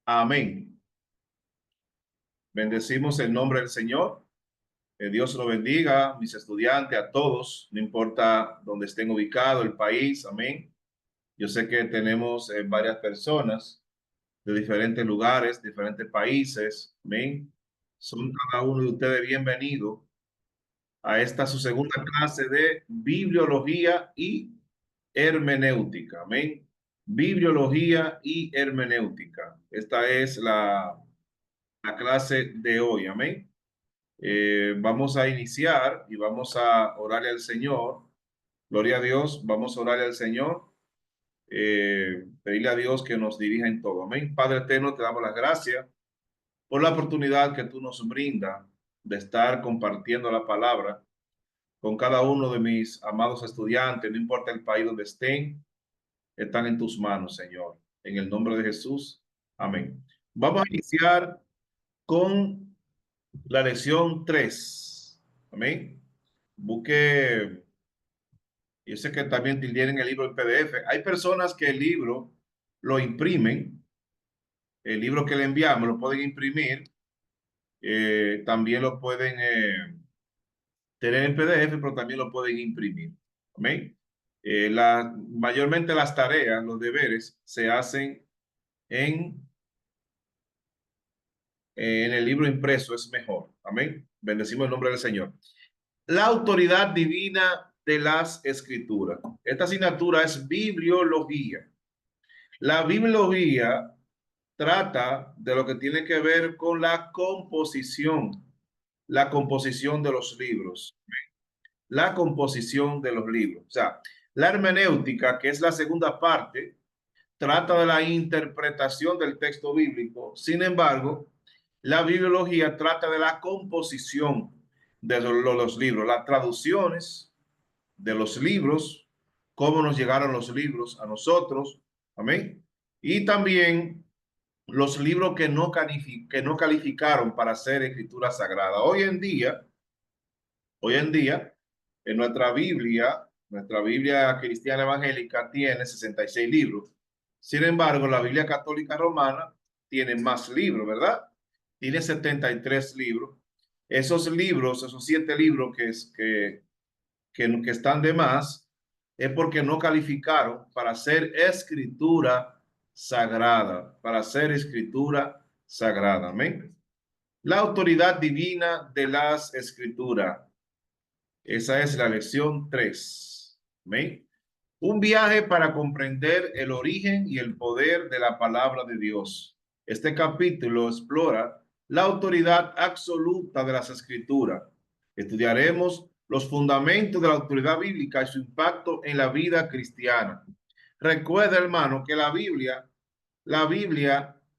Amén. Bendecimos el nombre del Señor. Que Dios lo bendiga, mis estudiantes, a todos, no importa dónde estén ubicados, el país. Amén. Yo sé que tenemos varias personas de diferentes lugares, diferentes países. Amén. Son cada uno de ustedes bienvenidos a esta su segunda clase de bibliología y hermenéutica. Amén. Bibliología y hermenéutica. Esta es la clase de hoy. Amén. Vamos a iniciar y vamos a orarle al Señor. Gloria a Dios. Vamos a orarle al Señor. Pedirle a Dios que nos dirija en todo. Amén. Padre eterno, te damos las gracias por la oportunidad que tú nos brindas de estar compartiendo la palabra con cada uno de mis amados estudiantes, no importa el país donde estén, están en tus manos, Señor. En el nombre de Jesús. Amén. Vamos a iniciar con la lección 3. Amén. Busque, yo sé que también tienen el libro en PDF. Hay personas que el libro lo imprimen, el libro que le enviamos lo pueden imprimir, también lo pueden tener en PDF, pero también lo pueden imprimir. Amén. Mayormente las tareas, los deberes, se hacen en, en el libro impreso, es mejor. Amén. Bendecimos el nombre del Señor. La autoridad divina de las escrituras. Esta asignatura es bibliología. La bibliología trata de lo que tiene que ver con la composición de los libros, la composición de los libros. O sea, la hermenéutica, que es la segunda parte, trata de la interpretación del texto bíblico. Sin embargo, la bibliología trata de la composición de los libros, las traducciones de los libros, cómo nos llegaron los libros a nosotros, amén. Y también los libros que no calificaron para ser escritura sagrada. Hoy en día, en nuestra Biblia cristiana evangélica tiene 66 libros. Sin embargo, la Biblia católica romana tiene más libros, ¿verdad? Tiene 73 libros. Esos libros, esos 7 libros que están de más, es porque no calificaron para ser escritura sagrada, para ser escritura sagrada. Amén. La autoridad divina de las escrituras. Esa es la lección 3. Amén. Un viaje para comprender el origen y el poder de la palabra de Dios. Este capítulo explora la autoridad absoluta de las escrituras. Estudiaremos los fundamentos de la autoridad bíblica y su impacto en la vida cristiana. Recuerda, hermano, que la Biblia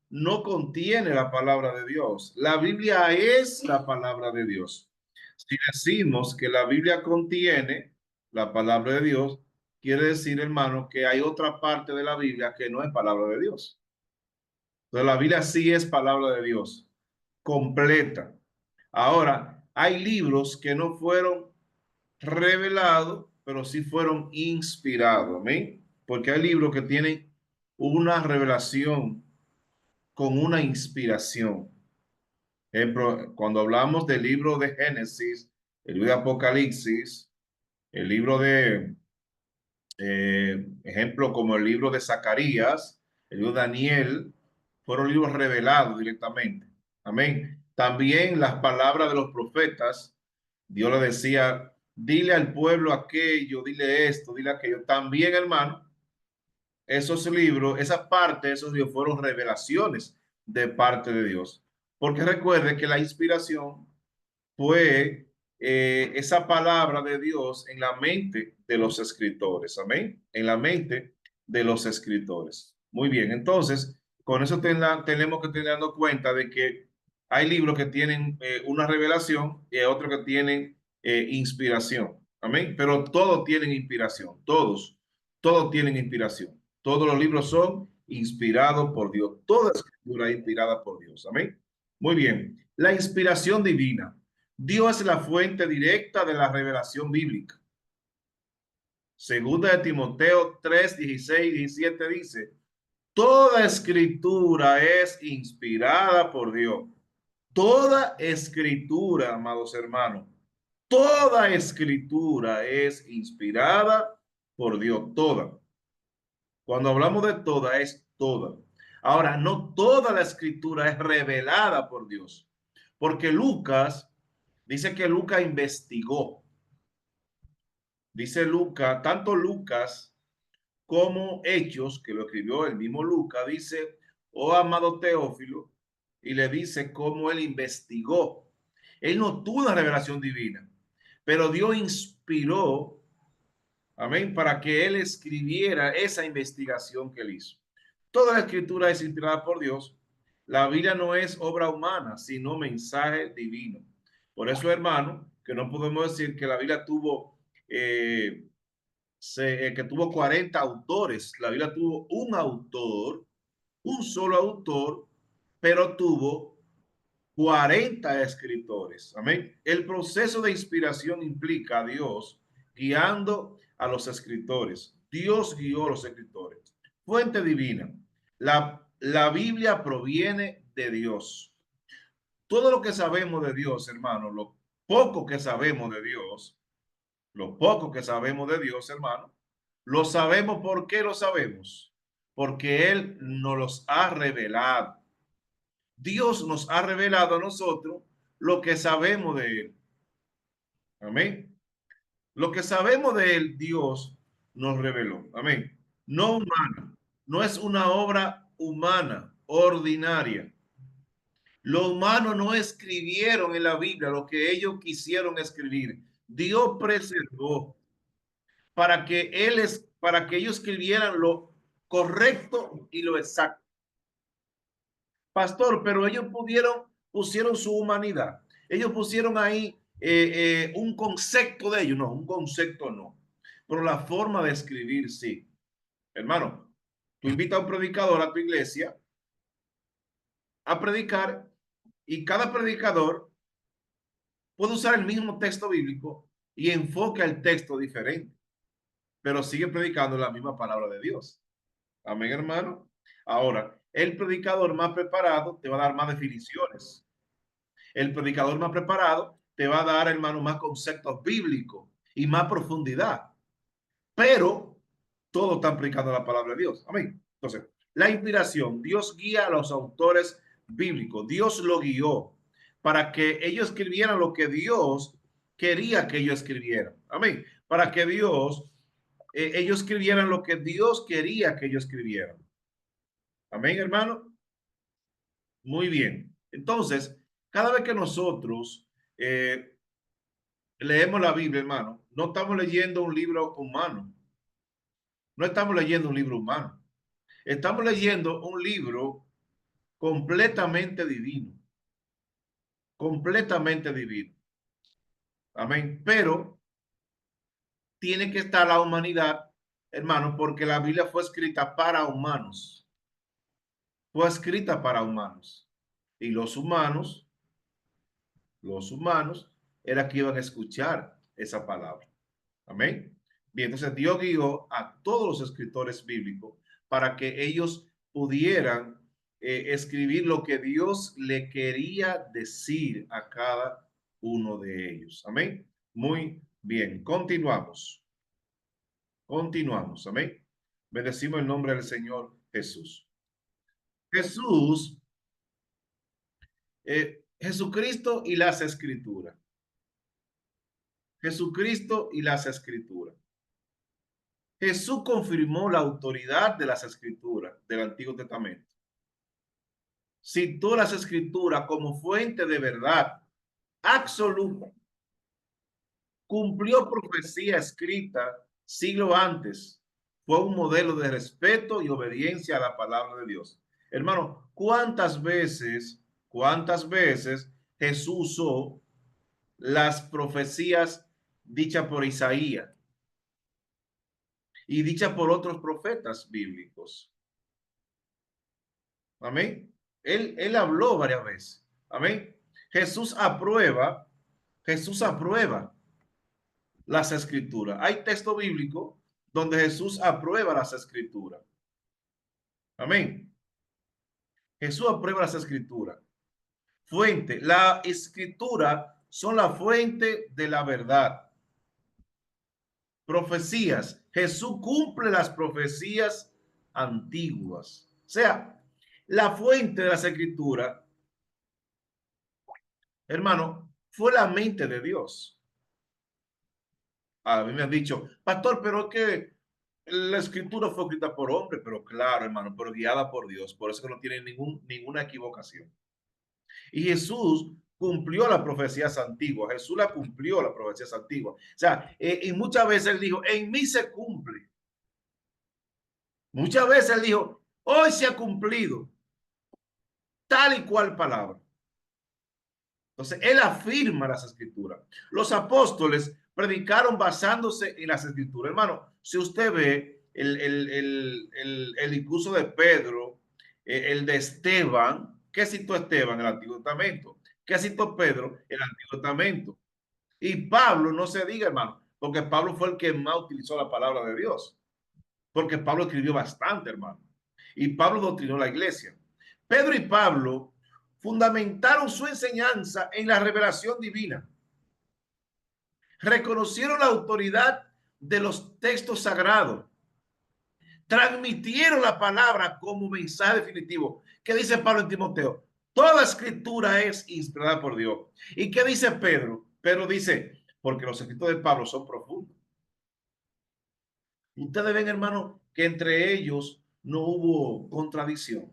no contiene la palabra de Dios. La Biblia es la palabra de Dios. Si decimos que la Biblia contiene la palabra de Dios, quiere decir, hermano, que hay otra parte de la Biblia que no es palabra de Dios. Entonces, la Biblia sí es palabra de Dios, completa. Ahora, hay libros que no fueron revelados, pero sí fueron inspirados. ¿Amén? Porque hay libros que tienen una revelación con una inspiración. Ejemplo, cuando hablamos del libro de Génesis, el libro de Apocalipsis, el libro de, ejemplo, como el libro de Zacarías, el libro de Daniel, fueron libros revelados directamente. Amén. También las palabras de los profetas, Dios le decía, dile al pueblo aquello, dile esto, dile aquello. También, hermano, esos libros, esa parte de esos libros fueron revelaciones de parte de Dios. Porque recuerde que la inspiración fue esa palabra de Dios en la mente de los escritores. Amén. En la mente de los escritores. Muy bien. Entonces, con eso tenemos que tener dando cuenta de que hay libros que tienen una revelación y hay otros que tienen inspiración. Amén. Pero todos tienen inspiración. Todos tienen inspiración. Todos los libros son inspirados por Dios. Toda escritura es inspirada por Dios. Amén. Muy bien. La inspiración divina. Dios es la fuente directa de la revelación bíblica. Segunda de Timoteo 3, 16 y 17 dice, Toda escritura es inspirada por Dios. Toda escritura, amados hermanos, toda escritura es inspirada por Dios, toda. Cuando hablamos de toda, es toda. Ahora, no toda la escritura es revelada por Dios, porque Lucas dice que Lucas investigó. Dice Lucas, tanto Lucas como Hechos, que lo escribió el mismo Lucas, dice, oh amado Teófilo, y le dice cómo él investigó. Él no tuvo una revelación divina, pero Dios inspiró, amén, para que él escribiera esa investigación que él hizo. Toda la escritura es inspirada por Dios. La Biblia no es obra humana, sino mensaje divino. Por eso, hermano, que no podemos decir que la Biblia tuvo que tuvo 40 autores. La Biblia tuvo un autor, un solo autor, pero tuvo 40 escritores. Amén. El proceso de inspiración implica a Dios guiando a los escritores. Dios guió a los escritores. Fuente divina. La Biblia proviene de Dios. Todo lo que sabemos de Dios, hermano, lo poco que sabemos de Dios, lo poco que sabemos de Dios, hermano, lo sabemos. ¿Por qué lo sabemos? Porque Él nos los ha revelado. Dios nos ha revelado a nosotros lo que sabemos de Él. Amén. Lo que sabemos de Él, Dios nos reveló. Amén. No humana. No es una obra humana, ordinaria. Los humanos no escribieron en la Biblia lo que ellos quisieron escribir. Dios preservó para que ellos escribieran lo correcto y lo exacto. Pastor, pero ellos pusieron su humanidad. Ellos pusieron ahí un concepto de ellos. No, un concepto no. Pero la forma de escribir, sí. Hermano, tú invitas a un predicador a tu iglesia a predicar y cada predicador puede usar el mismo texto bíblico y enfoca el texto diferente, pero sigue predicando la misma palabra de Dios. Amén, hermano. Ahora, el predicador más preparado te va a dar más definiciones. El predicador más preparado te va a dar, hermano, más conceptos bíblicos y más profundidad. Pero todos están predicando la palabra de Dios. Amén. Entonces, la inspiración, Dios guía a los autores bíblicos. Dios lo guió para que ellos escribieran lo que Dios quería que ellos escribieran. Amén. Para que ellos escribieran lo que Dios quería que ellos escribieran. Amén, hermano. Muy bien. Entonces, cada vez que nosotros eh, leemos la Biblia, hermano, no estamos leyendo un libro humano. No estamos leyendo un libro humano. Estamos leyendo un libro completamente divino. Completamente divino. Amén. Pero tiene que estar la humanidad, hermano, porque la Biblia fue escrita para humanos. Fue escrita para humanos. Y los humanos, era que iban a escuchar esa palabra. Amén. Bien, entonces Dios guió a todos los escritores bíblicos para que ellos pudieran escribir lo que Dios le quería decir a cada uno de ellos. Amén. Muy bien, continuamos. Continuamos. Amén. Bendecimos el nombre del Señor Jesús. Jesús, Jesucristo y las escrituras. Jesucristo y las escrituras. Jesús confirmó la autoridad de las escrituras del Antiguo Testamento. Citó las escrituras como fuente de verdad absoluta. Cumplió profecía escrita siglo antes. Fue un modelo de respeto y obediencia a la palabra de Dios. Hermano, cuántas veces Jesús usó las profecías dichas por Isaías y dichas por otros profetas bíblicos? Amén. Él habló varias veces. Amén. Jesús aprueba, Jesús aprueba las escrituras. Hay texto bíblico donde Jesús aprueba las escrituras. Amén. Jesús aprueba las escrituras. Fuente. La escritura son la fuente de la verdad. Profecías. Jesús cumple las profecías antiguas. O sea, la fuente de las escrituras, hermano, fue la mente de Dios. A mí me han dicho, pastor, pero es que la escritura fue escrita por hombre, pero claro, hermano, pero guiada por Dios. Por eso que no tiene ninguna equivocación. Y Jesús cumplió las profecías antiguas. Jesús la cumplió las profecías antiguas. O sea, y muchas veces él dijo, en mí se cumple. Muchas veces él dijo, hoy se ha cumplido tal y cual palabra. Entonces, él afirma las escrituras. Los apóstoles predicaron basándose en las escrituras. Hermano, si usted ve el discurso de Pedro, el de Esteban, ¿qué citó Esteban en el Antiguo Testamento? ¿Qué citó Pedro en el Antiguo Testamento? Y Pablo, no se diga, hermano, porque Pablo fue el que más utilizó la palabra de Dios. Porque Pablo escribió bastante, hermano. Y Pablo doctrinó la iglesia. Pedro y Pablo fundamentaron su enseñanza en la revelación divina. Reconocieron la autoridad de los textos sagrados. Transmitieron la palabra como mensaje definitivo. ¿Qué dice Pablo en Timoteo? Toda escritura es inspirada por Dios. ¿Y qué dice Pedro? Pedro dice, porque los escritos de Pablo son profundos. Ustedes ven, hermano, que entre ellos no hubo contradicción,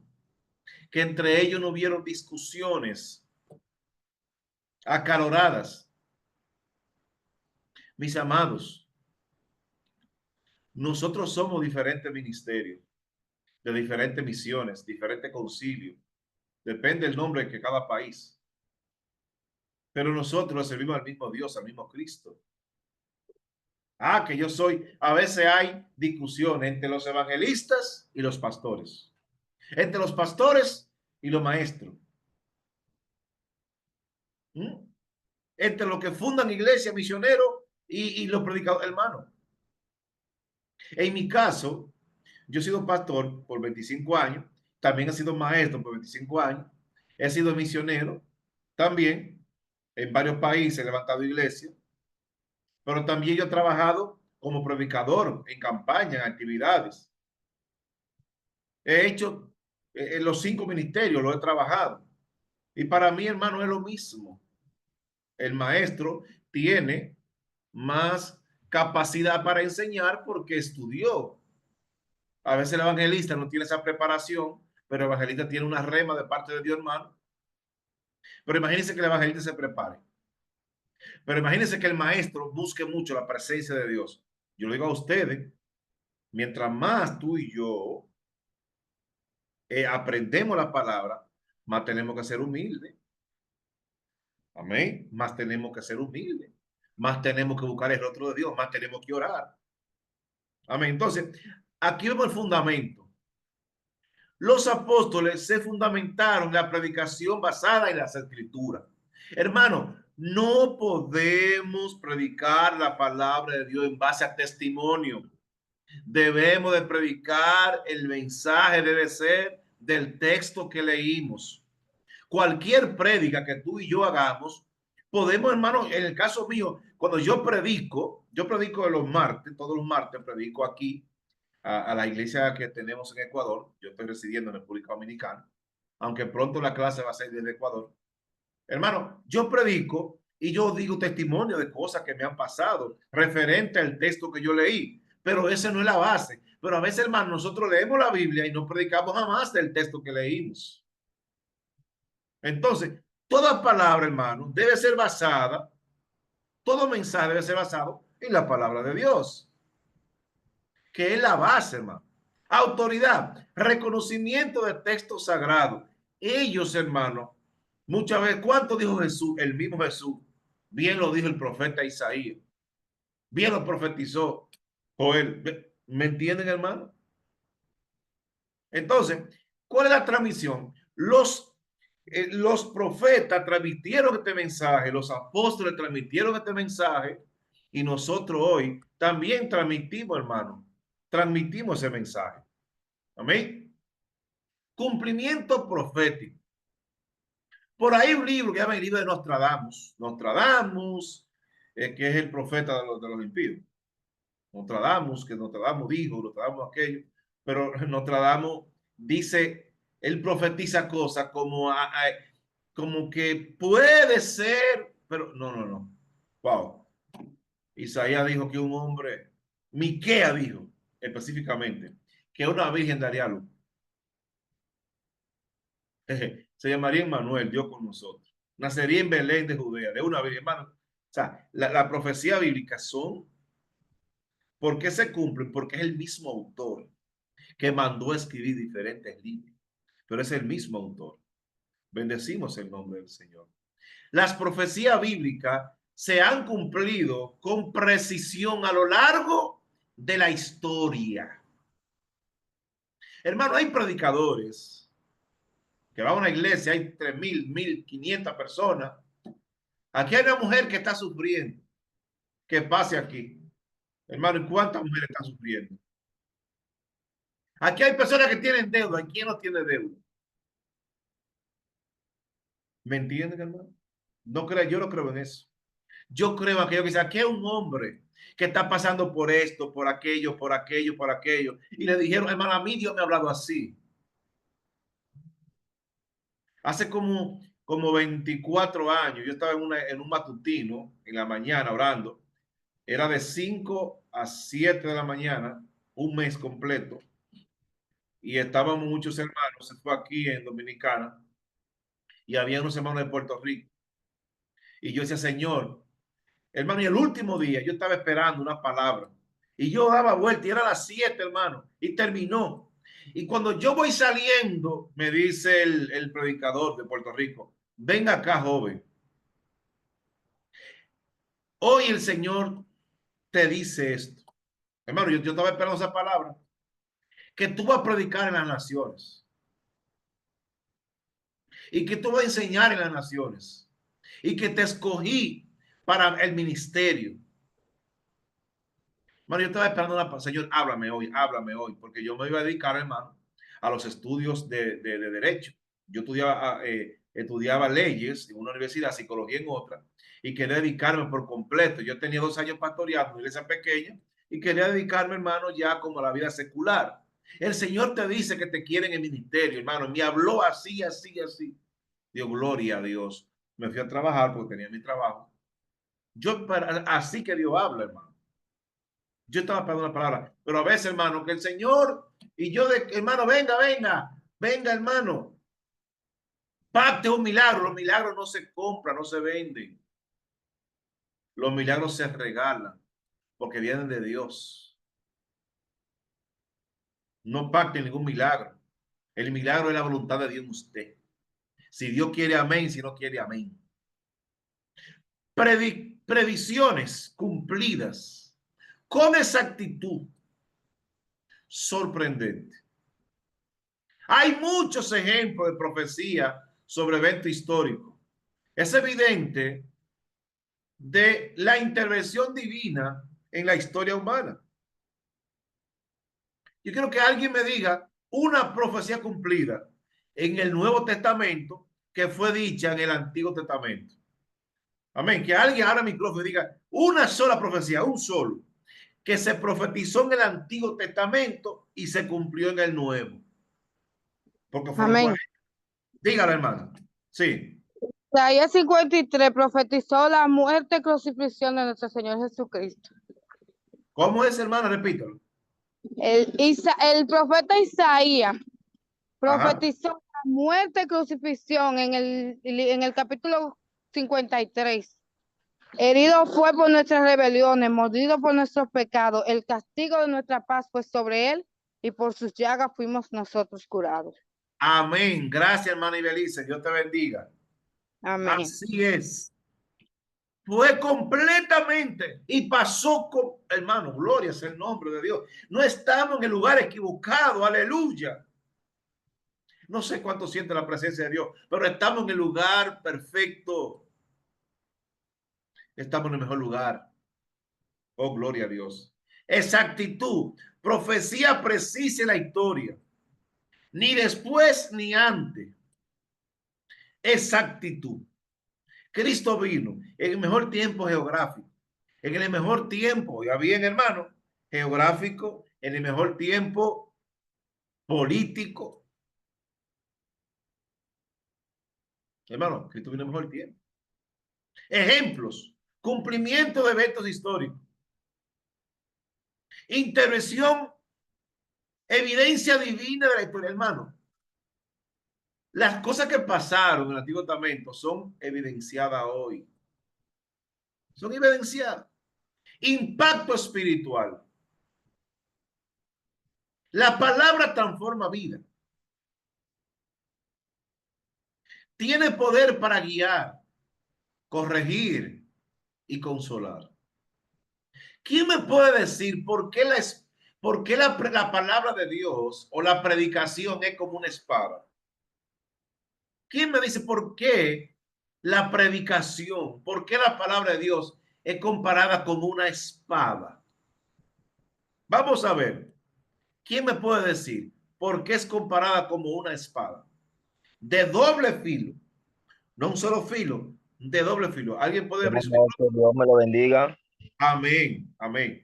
que entre ellos no hubieron discusiones acaloradas. Mis amados, nosotros somos diferentes ministerios, de diferentes misiones, diferentes concilios. Depende del nombre de cada país. Pero nosotros servimos al mismo Dios, al mismo Cristo. Ah, que yo soy, a veces hay discusiones entre los evangelistas y los pastores, entre los pastores y los maestros. ¿Mm? Entre los que fundan iglesias, misioneros y los predicadores, hermanos. En mi caso, yo he sido pastor por 25 años, también he sido maestro por 25 años, he sido misionero también, en varios países he levantado iglesias, pero también yo he trabajado como predicador en campañas, en actividades. He hecho los 5 ministerios, lo he trabajado. Y para mí, hermano, es lo mismo. El maestro tiene más capacidad para enseñar porque estudió. A veces el evangelista no tiene esa preparación, pero el evangelista tiene una rema de parte de Dios, hermano. Pero imagínense que el evangelista se prepare. Pero imagínense que el maestro busque mucho la presencia de Dios. Yo le digo a ustedes, mientras más tú y yo aprendemos la palabra, más tenemos que ser humildes. Amén. Más tenemos que ser humildes. Más tenemos que buscar el rostro de Dios. Más tenemos que orar. Amén. Entonces, aquí vemos el fundamento. Los apóstoles se fundamentaron en la predicación basada en las escrituras. Hermano, no podemos predicar la palabra de Dios en base a testimonio. Debemos de predicar el mensaje, debe ser del texto que leímos. Cualquier prédica que tú y yo hagamos, podemos, hermano, en el caso mío, cuando yo predico los martes, todos los martes predico aquí a la iglesia que tenemos en Ecuador. Yo estoy residiendo en República Dominicana, aunque pronto la clase va a ser desde Ecuador. Hermano, yo predico y yo digo testimonio de cosas que me han pasado referente al texto que yo leí, pero esa no es la base. Pero a veces, hermano, nosotros leemos la Biblia y no predicamos jamás del texto que leímos. Entonces, toda palabra, hermano, debe ser basada, todo mensaje debe ser basado en la palabra de Dios, que es la base, hermano. Autoridad, reconocimiento de texto sagrado. Ellos, hermano, muchas veces, ¿cuánto dijo Jesús? El mismo Jesús. Bien lo dijo el profeta Isaías. Bien lo profetizó Joel. ¿Me entienden, hermano? Entonces, ¿cuál es la transmisión? Los profetas transmitieron este mensaje, los apóstoles transmitieron este mensaje y nosotros hoy también transmitimos, hermano, transmitimos ese mensaje. Amén. Cumplimiento profético. Por ahí un libro que llama el libro de Nostradamus. Nostradamus, que es el profeta de los impíos. Nostradamus, que Nostradamus dijo, Nostradamus aquello. Pero Nostradamus dice, él profetiza cosas como, como que puede ser, pero no. Wow. Isaías dijo que un hombre, Miquea dijo específicamente, que una virgen daría luz. Se llamaría Emmanuel, Dios con nosotros. Nacería en Belén de Judea, de una virgen, hermano. O sea, la profecía bíblica son, ¿por qué se cumplen? Porque es el mismo autor que mandó a escribir diferentes libros, pero es el mismo autor. Bendecimos el nombre del Señor. Las profecías bíblicas se han cumplido con precisión a lo largo de la historia. Hermano, hay predicadores que van a una iglesia, hay 3,000, 1,500 personas. Aquí hay una mujer que está sufriendo. ¿Qué pase aquí? Hermano, ¿cuántas mujeres están sufriendo? Aquí hay personas que tienen deuda. ¿Y quién no tiene deuda? ¿Me entienden, hermano? No creo, yo no creo en eso. Yo creo aquello que dice, aquí hay un hombre que está pasando por esto, por aquello, por aquello, por aquello. Y le dijeron, hermano, a mí Dios me ha hablado así. Hace como 24 años, yo estaba en un matutino en la mañana orando. Era de 5 a 7 de la mañana, un mes completo. Y estábamos muchos hermanos, se fue aquí en Dominicana, y había unos hermanos de Puerto Rico. Y yo decía, Señor, hermano, y el último día yo estaba esperando una palabra. Y yo daba vuelta y era las 7, hermano, y terminó. Y cuando yo voy saliendo, me dice el predicador de Puerto Rico, venga acá, joven. Hoy el Señor te dice esto. Hermano, yo estaba esperando esa palabra. Que tú vas a predicar en las naciones. Y que tú vas a enseñar en las naciones. Y que te escogí para el ministerio. Bueno, yo estaba esperando una, Señor, háblame hoy, porque yo me iba a dedicar, hermano, a los estudios de derecho. Yo estudiaba leyes en una universidad, psicología en otra, y quería dedicarme por completo. Yo tenía 2 años pastoreando en una iglesia pequeña y quería dedicarme, hermano, ya como a la vida secular. El Señor te dice que te quiere en el ministerio, hermano. Me habló así, así, así. Dios, gloria a Dios. Me fui a trabajar porque tenía mi trabajo. Así que Dios habla, hermano. Yo estaba esperando una palabra, pero a veces, hermano, que el Señor y yo, hermano, venga, hermano, pacte un milagro. Los milagros no se compran, no se venden. Los milagros se regalan porque vienen de Dios. No pacte ningún milagro. El milagro es la voluntad de Dios en usted. Si Dios quiere, amén. Si no quiere, amén. Previsiones cumplidas con exactitud sorprendente. Hay muchos ejemplos de profecía sobre eventos históricos. Es evidente de la intervención divina en la historia humana. Yo quiero que alguien me diga una profecía cumplida en el Nuevo Testamento que fue dicha en el Antiguo Testamento. Amén. Que alguien abra el micrófono y diga una sola profecía, un solo, que se profetizó en el Antiguo Testamento y se cumplió en el Nuevo. Porque fueron Amén. 40. Dígalo, hermano. Sí. Isaías 53 profetizó la muerte y crucifixión de nuestro Señor Jesucristo. ¿Cómo es, hermano? Repítalo. El profeta Isaías Ajá. profetizó la muerte y crucifixión en el capítulo 53. Herido fue por nuestras rebeliones, mordido por nuestros pecados. El castigo de nuestra paz fue sobre él y por sus llagas fuimos nosotros curados. Amén. Gracias, hermana Ibelice. Dios te bendiga. Amén. Así es. Fue completamente y pasó con, hermano, gloria es el nombre de Dios. No estamos en el lugar equivocado, aleluya. No sé cuánto siente la presencia de Dios, pero estamos en el lugar perfecto. Estamos en el mejor lugar. Oh, gloria a Dios. Exactitud, profecía precisa en la historia. ni después ni antes. Exactitud. Cristo vino en el mejor tiempo geográfico, en el mejor tiempo, ya bien hermano, geográfico, en el mejor tiempo político. Hermano, Cristo vino en el mejor tiempo. Ejemplos, cumplimiento de eventos históricos, intervención, evidencia divina de la historia, hermano. Las cosas que pasaron en el Antiguo Testamento son evidenciadas hoy. Son evidenciadas. Impacto espiritual. La palabra transforma vida. Tiene poder para guiar, corregir y consolar. ¿Quién me puede decir por qué la palabra de Dios o la predicación es como una espada? ¿Quién me dice por qué la predicación, por qué la palabra de Dios es comparada como una espada? Vamos a ver. ¿Quién me puede decir por qué es comparada como una espada? De doble filo, no un solo filo, de doble filo. ¿Alguien puede abrir su Que micrófono? Dios me lo bendiga. Amén, amén.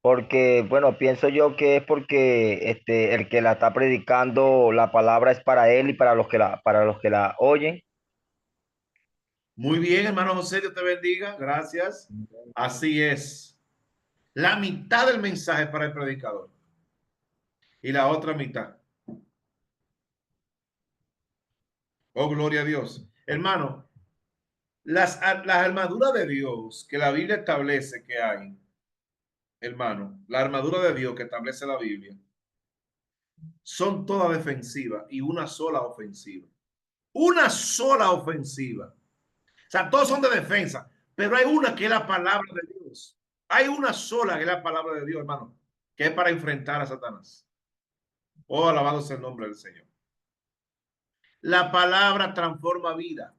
Porque, bueno, pienso yo que es porque el que la está predicando, la palabra es para él y para los que la oyen. Muy bien, hermano José, Dios te bendiga. Gracias. Así es. La mitad del mensaje para el predicador y la otra mitad. Oh, gloria a Dios. Hermano, las armaduras de Dios que la Biblia establece que hay, hermano, la armadura de Dios que establece la Biblia, son todas defensivas y una sola ofensiva. Una sola ofensiva. O sea, todos son de defensa, pero hay una que es la palabra de Dios. Hay una sola que es la palabra de Dios, hermano, que es para enfrentar a Satanás. Oh, alabado sea el nombre del Señor. La palabra transforma vida,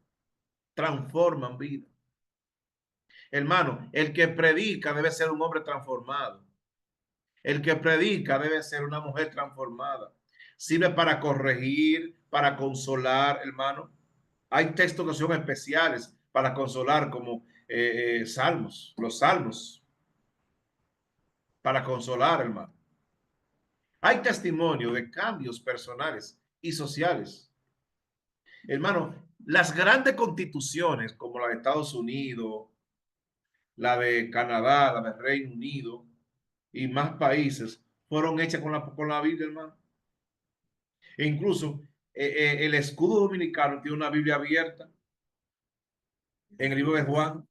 transforma vida. Hermano, el que predica debe ser un hombre transformado. El que predica debe ser una mujer transformada. Sirve para corregir, para consolar, hermano. Hay textos que son especiales para consolar, como salmos, los salmos, para consolar, hermano. Hay testimonio de cambios personales y sociales. Hermano, las grandes constituciones, como la de Estados Unidos, la de Canadá, la de Reino Unido y más países, fueron hechas con la Biblia, hermano. E incluso el escudo dominicano tiene una Biblia abierta en el libro de Juan,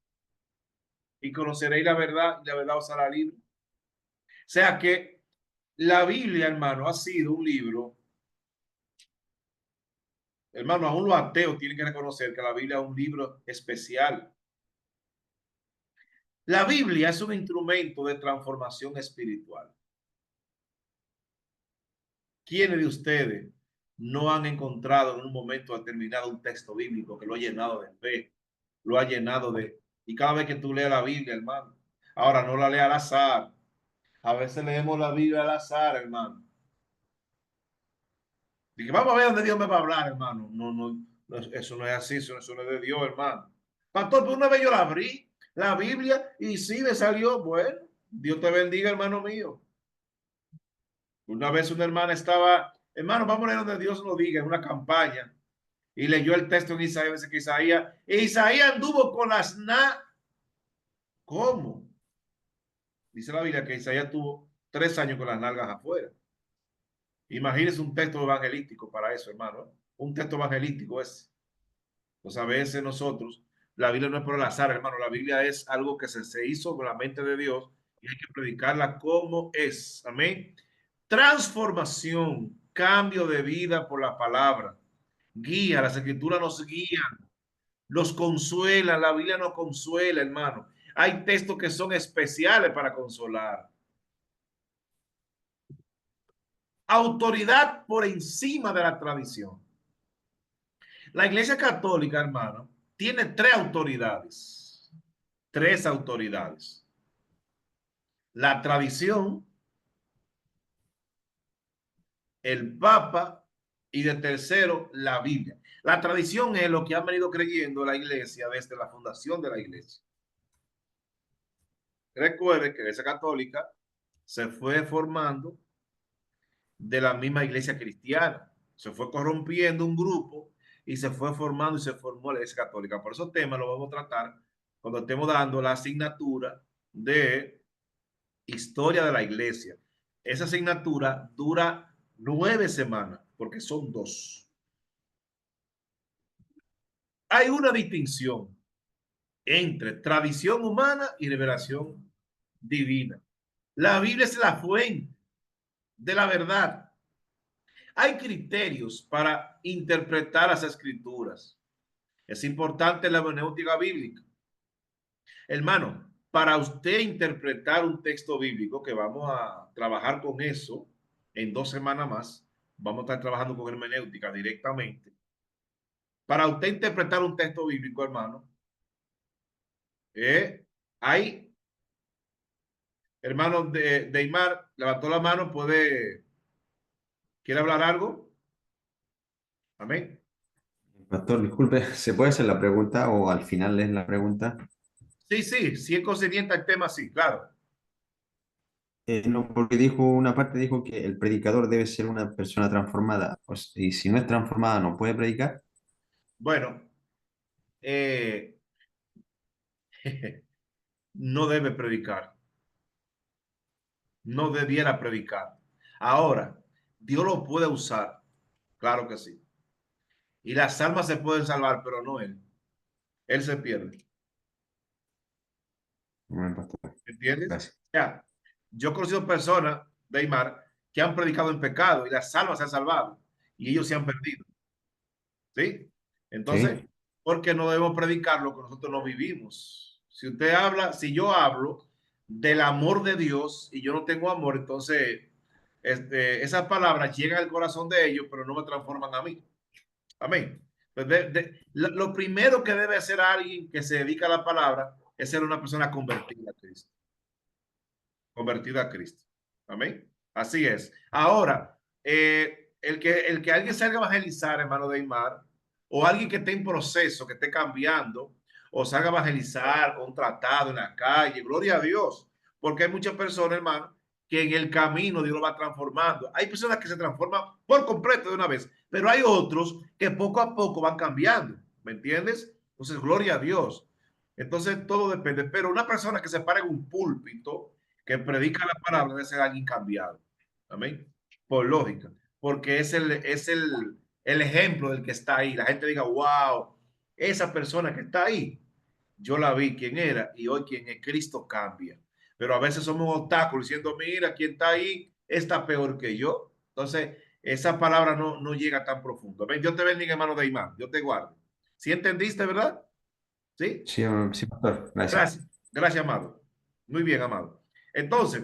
y conoceréis la verdad os hará libre. O sea que la Biblia, hermano, ha sido un libro, hermano, aún los ateos tienen que reconocer que la Biblia es un libro especial. La Biblia es un instrumento de transformación espiritual. ¿Quiénes de ustedes no han encontrado en un momento determinado un texto bíblico que lo ha llenado de fe, lo ha llenado de... Y cada vez que tú lees la Biblia, hermano, ahora no la leas al azar. A veces leemos la Biblia al azar, hermano. Dije, vamos a ver dónde Dios me va a hablar, hermano. No, eso no es así, eso no es de Dios, hermano. Pastor, pues una vez yo la abrí, la Biblia, y sí me salió, bueno, Dios te bendiga, hermano mío. Una vez una hermana estaba, hermano, vamos a leer donde Dios lo diga, en una campaña, y leyó el texto en Isaías, dice que Isaías anduvo con ¿Cómo? Dice la Biblia que Isaías tuvo 3 años con las nalgas afuera. Imagínese un texto evangelístico para eso, hermano. Un texto evangelístico es. Pues a veces nosotros, la Biblia no es por el azar, hermano. La Biblia es algo que se hizo con la mente de Dios y hay que predicarla como es. Amén. Transformación, cambio de vida por la palabra. Guía, las escrituras nos guían, los consuelan, la Biblia nos consuela, hermano. Hay textos que son especiales para consolar. Autoridad por encima de la tradición. La Iglesia Católica, hermano, tiene tres autoridades. Tres autoridades. La tradición, el Papa Y de tercero, la Biblia. La tradición es lo que han venido creyendo la iglesia desde la fundación de la iglesia. Recuerde que la iglesia católica se fue formando de la misma iglesia cristiana. Se fue corrompiendo un grupo y se fue formando y se formó la iglesia católica. Por esos temas lo vamos a tratar cuando estemos dando la asignatura de historia de la iglesia. Esa asignatura dura 9 semanas porque son 2. Hay una distinción entre tradición humana y revelación divina. La Biblia es la fuente de la verdad. Hay criterios para interpretar las escrituras. Es importante la hermenéutica bíblica. Hermano, para usted interpretar un texto bíblico, que vamos a trabajar con eso en 2 semanas más, vamos a estar trabajando con hermenéutica directamente. Para usted interpretar un texto bíblico, hermano, hay, hermano de Deimar, levantó la mano, ¿quiere hablar algo? Amén. Pastor, disculpe, ¿se puede hacer la pregunta o al final es la pregunta? Sí, sí, si es concerniente al tema, sí, claro. No, porque dijo una parte, dijo que el predicador debe ser una persona transformada. Y si no es transformada, ¿no puede predicar? Bueno, no debe predicar, no debiera predicar. Ahora, Dios lo puede usar, claro que sí. Y las almas se pueden salvar, pero no él. Él se pierde. Bueno, pastor, ¿Entiendes? gracias. Ya, yo he conocido personas, Deimar, que han predicado en pecado y las almas se han salvado y ellos se han perdido. ¿Sí? Entonces, ¿Sí? ¿por qué no debemos predicar lo que nosotros no vivimos? Si usted habla, si yo hablo del amor de Dios y yo no tengo amor, entonces esas palabras llegan al corazón de ellos, pero no me transforman a mí. Amén. Pues lo primero que debe hacer alguien que se dedica a la palabra es ser una persona convertida a Cristo. Convertida a Cristo. Amén. Así es. Ahora, el que alguien salga a evangelizar, hermano Deimar, o alguien que esté en proceso, que esté cambiando, o salga a evangelizar con un tratado en la calle, gloria a Dios, porque hay muchas personas, hermano, que en el camino Dios lo va transformando. Hay personas que se transforman por completo de una vez, pero hay otros que poco a poco van cambiando, ¿me entiendes? Entonces, gloria a Dios. Entonces, todo depende, pero una persona que se para en un púlpito, que predica la palabra, debe ser alguien cambiado. Amén. Por lógica. Porque es el ejemplo del que está ahí. La gente diga, wow, esa persona que está ahí, yo la vi quién era y hoy quien es Cristo cambia. Pero a veces somos un obstáculo diciendo, mira, quien está ahí está peor que yo. Entonces, esa palabra no llega tan profundo. Amén. Dios te bendiga, hermano de Imán. Dios te guarde. ¿Sí entendiste, verdad? ¿Sí? Sí, sí, pastor, gracias. Gracias. Gracias, amado. Muy bien, amado. Entonces,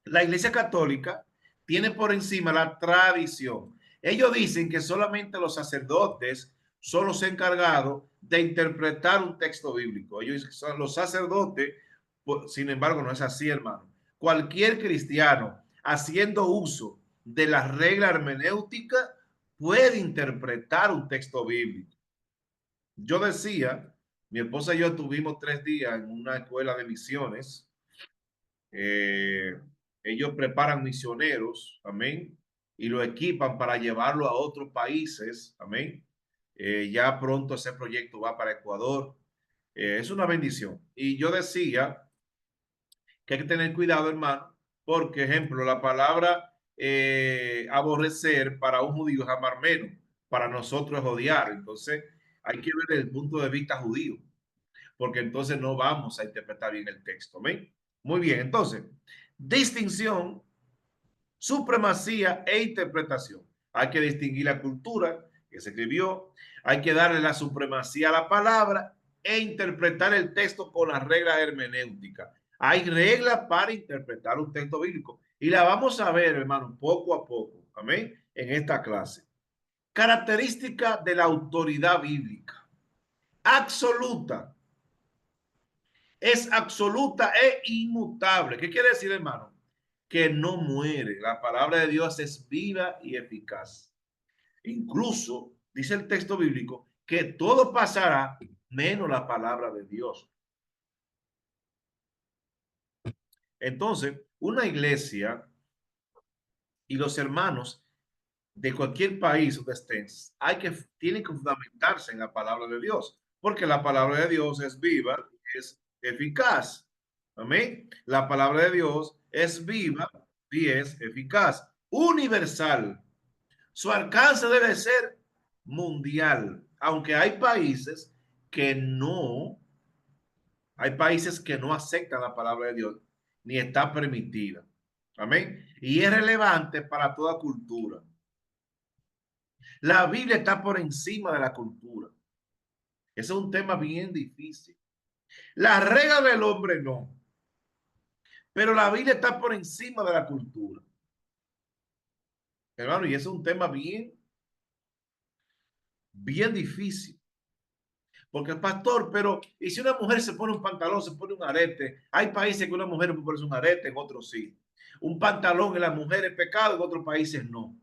la Iglesia Católica tiene por encima la tradición. Ellos dicen que solamente los sacerdotes son los encargados de interpretar un texto bíblico. Ellos dicen que son los sacerdotes, sin embargo, no es así, hermano. Cualquier cristiano haciendo uso de la regla hermenéutica puede interpretar un texto bíblico. Yo decía, mi esposa y yo tuvimos 3 días en una escuela de misiones. eh, Ellos preparan misioneros, amén, y lo equipan para llevarlo a otros países, amén. Ya pronto ese proyecto va para Ecuador. Es una bendición. Y yo decía que hay que tener cuidado, hermano, porque, ejemplo, la palabra aborrecer para un judío es amar menos, para nosotros es odiar. Entonces, hay que ver desde el punto de vista judío, porque entonces no vamos a interpretar bien el texto. ¿Amén? Muy bien, entonces, distinción, supremacía e interpretación. Hay que distinguir la cultura que se escribió, hay que darle la supremacía a la palabra e interpretar el texto con las reglas hermenéuticas. Hay reglas para interpretar un texto bíblico y la vamos a ver, hermano, poco a poco, amén, en esta clase. Característica de la autoridad bíblica. Absoluta. Es absoluta e inmutable. ¿Qué quiere decir, hermano? Que no muere. La palabra de Dios es viva y eficaz. Incluso dice el texto bíblico que todo pasará menos la palabra de Dios. Entonces, una iglesia y los hermanos de cualquier país donde estén, tienen que fundamentarse en la palabra de Dios, porque la palabra de Dios es viva, es eficaz. Amén. La palabra de Dios es viva y es eficaz, universal. Su alcance debe ser mundial, aunque hay países que no aceptan la palabra de Dios, ni está permitida. Amén. Y es relevante para toda cultura. La Biblia está por encima de la cultura. Ese es un tema bien difícil. La regla del hombre no. Pero la Biblia está por encima de la cultura. Hermano, y ese es un tema bien difícil. Porque el pastor, pero, ¿y si una mujer se pone un pantalón, se pone un arete? Hay países que una mujer no puede ponerse un arete, en otros sí. Un pantalón en la mujer es pecado, en otros países no.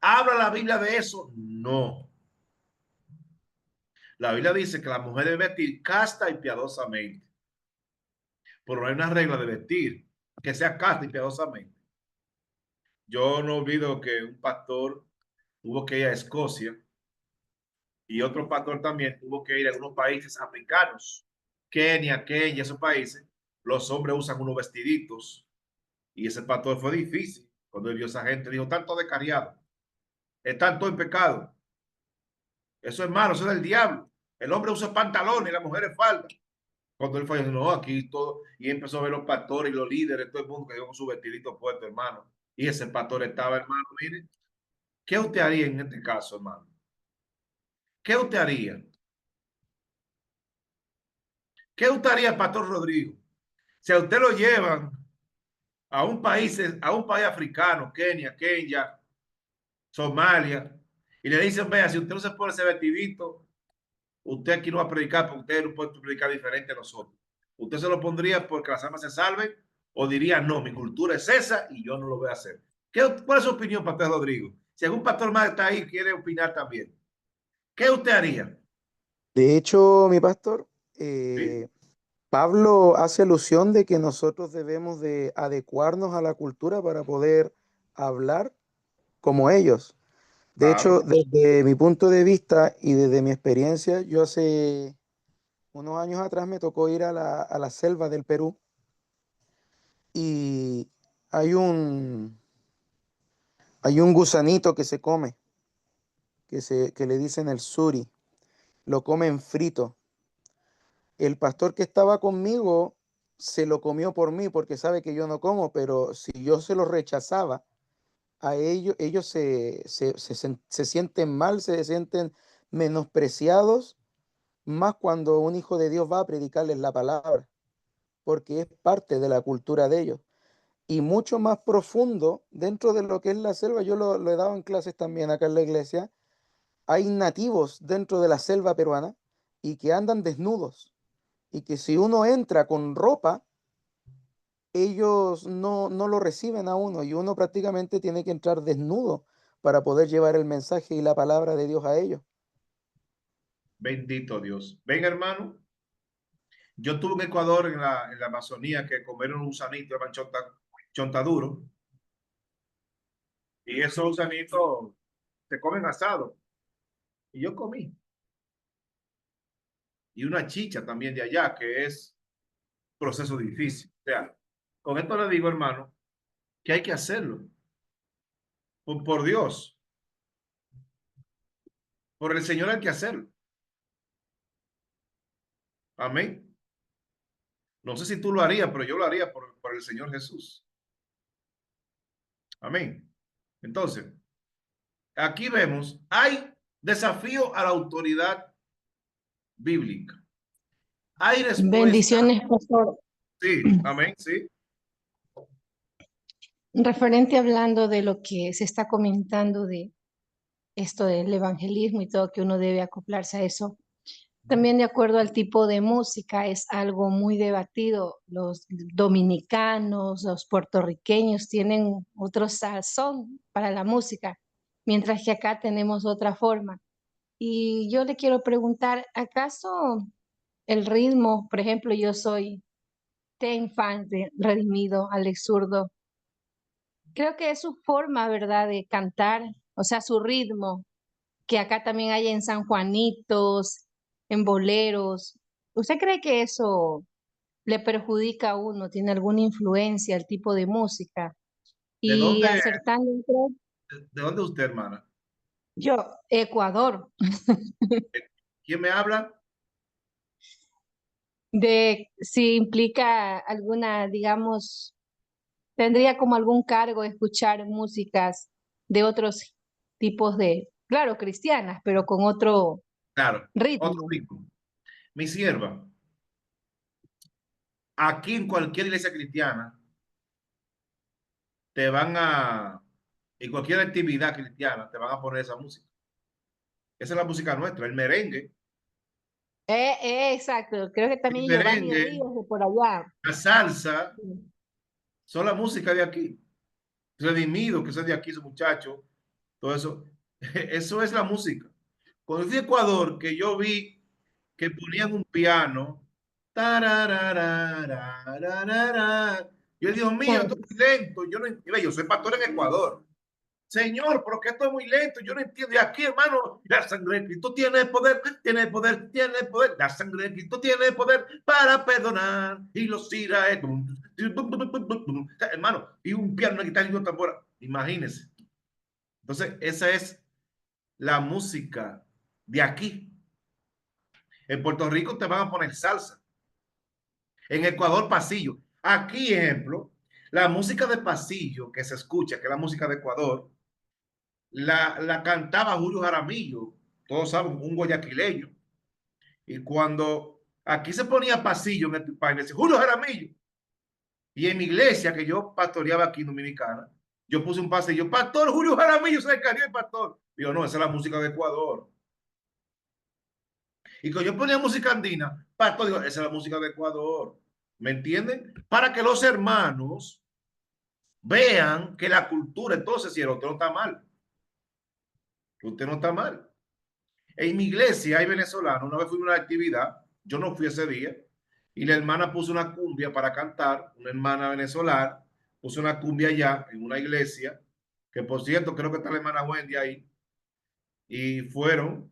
¿Habla la Biblia de eso? No. La Biblia dice que la mujer debe vestir casta y piadosamente. Pero no hay una regla de vestir que sea casta y piadosamente. Yo no olvido que un pastor tuvo que ir a Escocia y otro pastor también tuvo que ir a algunos países africanos, Kenia, esos países. Los hombres usan unos vestiditos y ese pastor fue difícil. Cuando él vio a esa gente, dijo, tanto descarriado, están todos en pecado. Eso es malo, eso es del diablo. El hombre usa pantalones y la mujer es falda. Cuando él falleció, no, aquí todo, y empezó a ver los pastores y los líderes, todo el mundo que dio con su vestidito puesto, hermano. Y ese pastor estaba, hermano, mire, ¿qué usted haría en este caso, hermano? ¿Qué usted haría? ¿Qué usted haría, Pastor Rodrigo? Si a usted lo llevan a un país africano, Kenia, Somalia, y le dicen, vea, si usted no se pone ese vestidito, usted aquí no va a predicar, porque usted no puede predicar diferente a nosotros. ¿Usted se lo pondría porque las almas se salven? ¿O diría, no, mi cultura es esa y yo no lo voy a hacer? ¿Cuál es su opinión, Pastor Rodrigo? Si algún pastor más está ahí, quiere opinar también. ¿Qué usted haría? De hecho, mi pastor, Sí, Pablo hace alusión de que nosotros debemos de adecuarnos a la cultura para poder hablar como ellos. De hecho, claro. desde mi punto de vista y desde mi experiencia, yo hace unos años atrás me tocó ir a la selva del Perú y hay hay un gusanito que se come, que le dicen el suri, lo comen frito. El pastor que estaba conmigo se lo comió por mí porque sabe que yo no como, pero si yo se lo rechazaba, a ellos se sienten mal, se sienten menospreciados, más cuando un hijo de Dios va a predicarles la palabra, porque es parte de la cultura de ellos. Y mucho más profundo, dentro de lo que es la selva, yo lo he dado en clases también acá en la iglesia, hay nativos dentro de la selva peruana y que andan desnudos y que si uno entra con ropa, ellos no lo reciben a uno y uno prácticamente tiene que entrar desnudo para poder llevar el mensaje y la palabra de Dios a ellos. Bendito Dios. Ven, hermano. Yo tuve en Ecuador, en la Amazonía, que comieron un gusanito de chontaduro. Y esos gusanitos se comen asado. Y yo comí. Y una chicha también de allá, que es proceso difícil. O sea, con esto le digo, hermano, que hay que hacerlo. Por Dios, por el Señor hay que hacerlo. Amén. No sé si tú lo harías, pero yo lo haría por el Señor Jesús. Amén. Entonces, aquí vemos, hay desafío a la autoridad bíblica. Hay respuesta. Bendiciones, pastor. Sí, amén, sí. Referente hablando de lo que se está comentando de esto del evangelismo y todo, que uno debe acoplarse a eso. También de acuerdo al tipo de música es algo muy debatido. Los dominicanos, los puertorriqueños tienen otro sazón para la música. mientras que acá tenemos otra forma. Y yo le quiero preguntar, ¿acaso el ritmo, por ejemplo, yo soy fan de Redimido, Alex Zurdo, creo que es su forma, ¿verdad?, de cantar, o sea, su ritmo, que acá también hay en San Juanitos, en boleros. ¿Usted cree que eso le perjudica a uno? ¿Tiene alguna influencia el tipo de música? ¿De Y dónde, acertando, de dónde es usted, hermana? yo, Ecuador, ¿Quién me habla? de si implica alguna, digamos, tendría como algún cargo escuchar músicas de otros tipos de, claro, cristianas, pero con otro Claro, otro ritmo. ritmo. Mi sierva, aquí en cualquier iglesia cristiana te van a, en cualquier actividad cristiana, te van a poner esa música. Esa es la música nuestra, el merengue. Exacto, creo que El también Giovanni merengue, Ríos de por allá. la salsa, son la música de aquí. Redimido, que son de aquí, esos muchachos, todo eso. Eso es la música. Cuando fui a Ecuador, que yo vi que ponían un piano, tararararararara, yo, Dios mío, esto es muy lento. Yo soy pastor en Ecuador. Señor, pero que esto es muy lento, yo no entiendo. Y aquí, hermano, la sangre de Cristo tiene poder, tiene poder, tiene poder. La sangre de Cristo tiene poder para perdonar. Y los ira, hermano, y un piano, una guitarra y una tambora. Imagínense. Entonces, esa es la música de aquí. En Puerto Rico te van a poner salsa. En Ecuador, pasillo. Aquí, ejemplo, la música de pasillo que se escucha, que es la música de Ecuador, la cantaba Julio Jaramillo, todos saben, un guayaquileño. Y cuando aquí se ponía pasillo en este país, decía Julio Jaramillo. Y en mi iglesia, que yo pastoreaba aquí en Dominicana, yo puse un pasillo, Pastor Julio Jaramillo, se encargó el pastor. Digo, no, esa es la música de Ecuador. Y cuando yo ponía música andina, pastor, digo, esa es la música de Ecuador. ¿Me entienden? Para que los hermanos vean que la cultura, entonces, si el otro no está mal, usted no está mal. En mi iglesia hay venezolanos. Una vez fuimos a una actividad, yo no fui ese día, y la hermana puso una cumbia para cantar, una hermana venezolana, puso una cumbia allá en una iglesia, que por cierto, creo que está la hermana Wendy ahí, y fueron,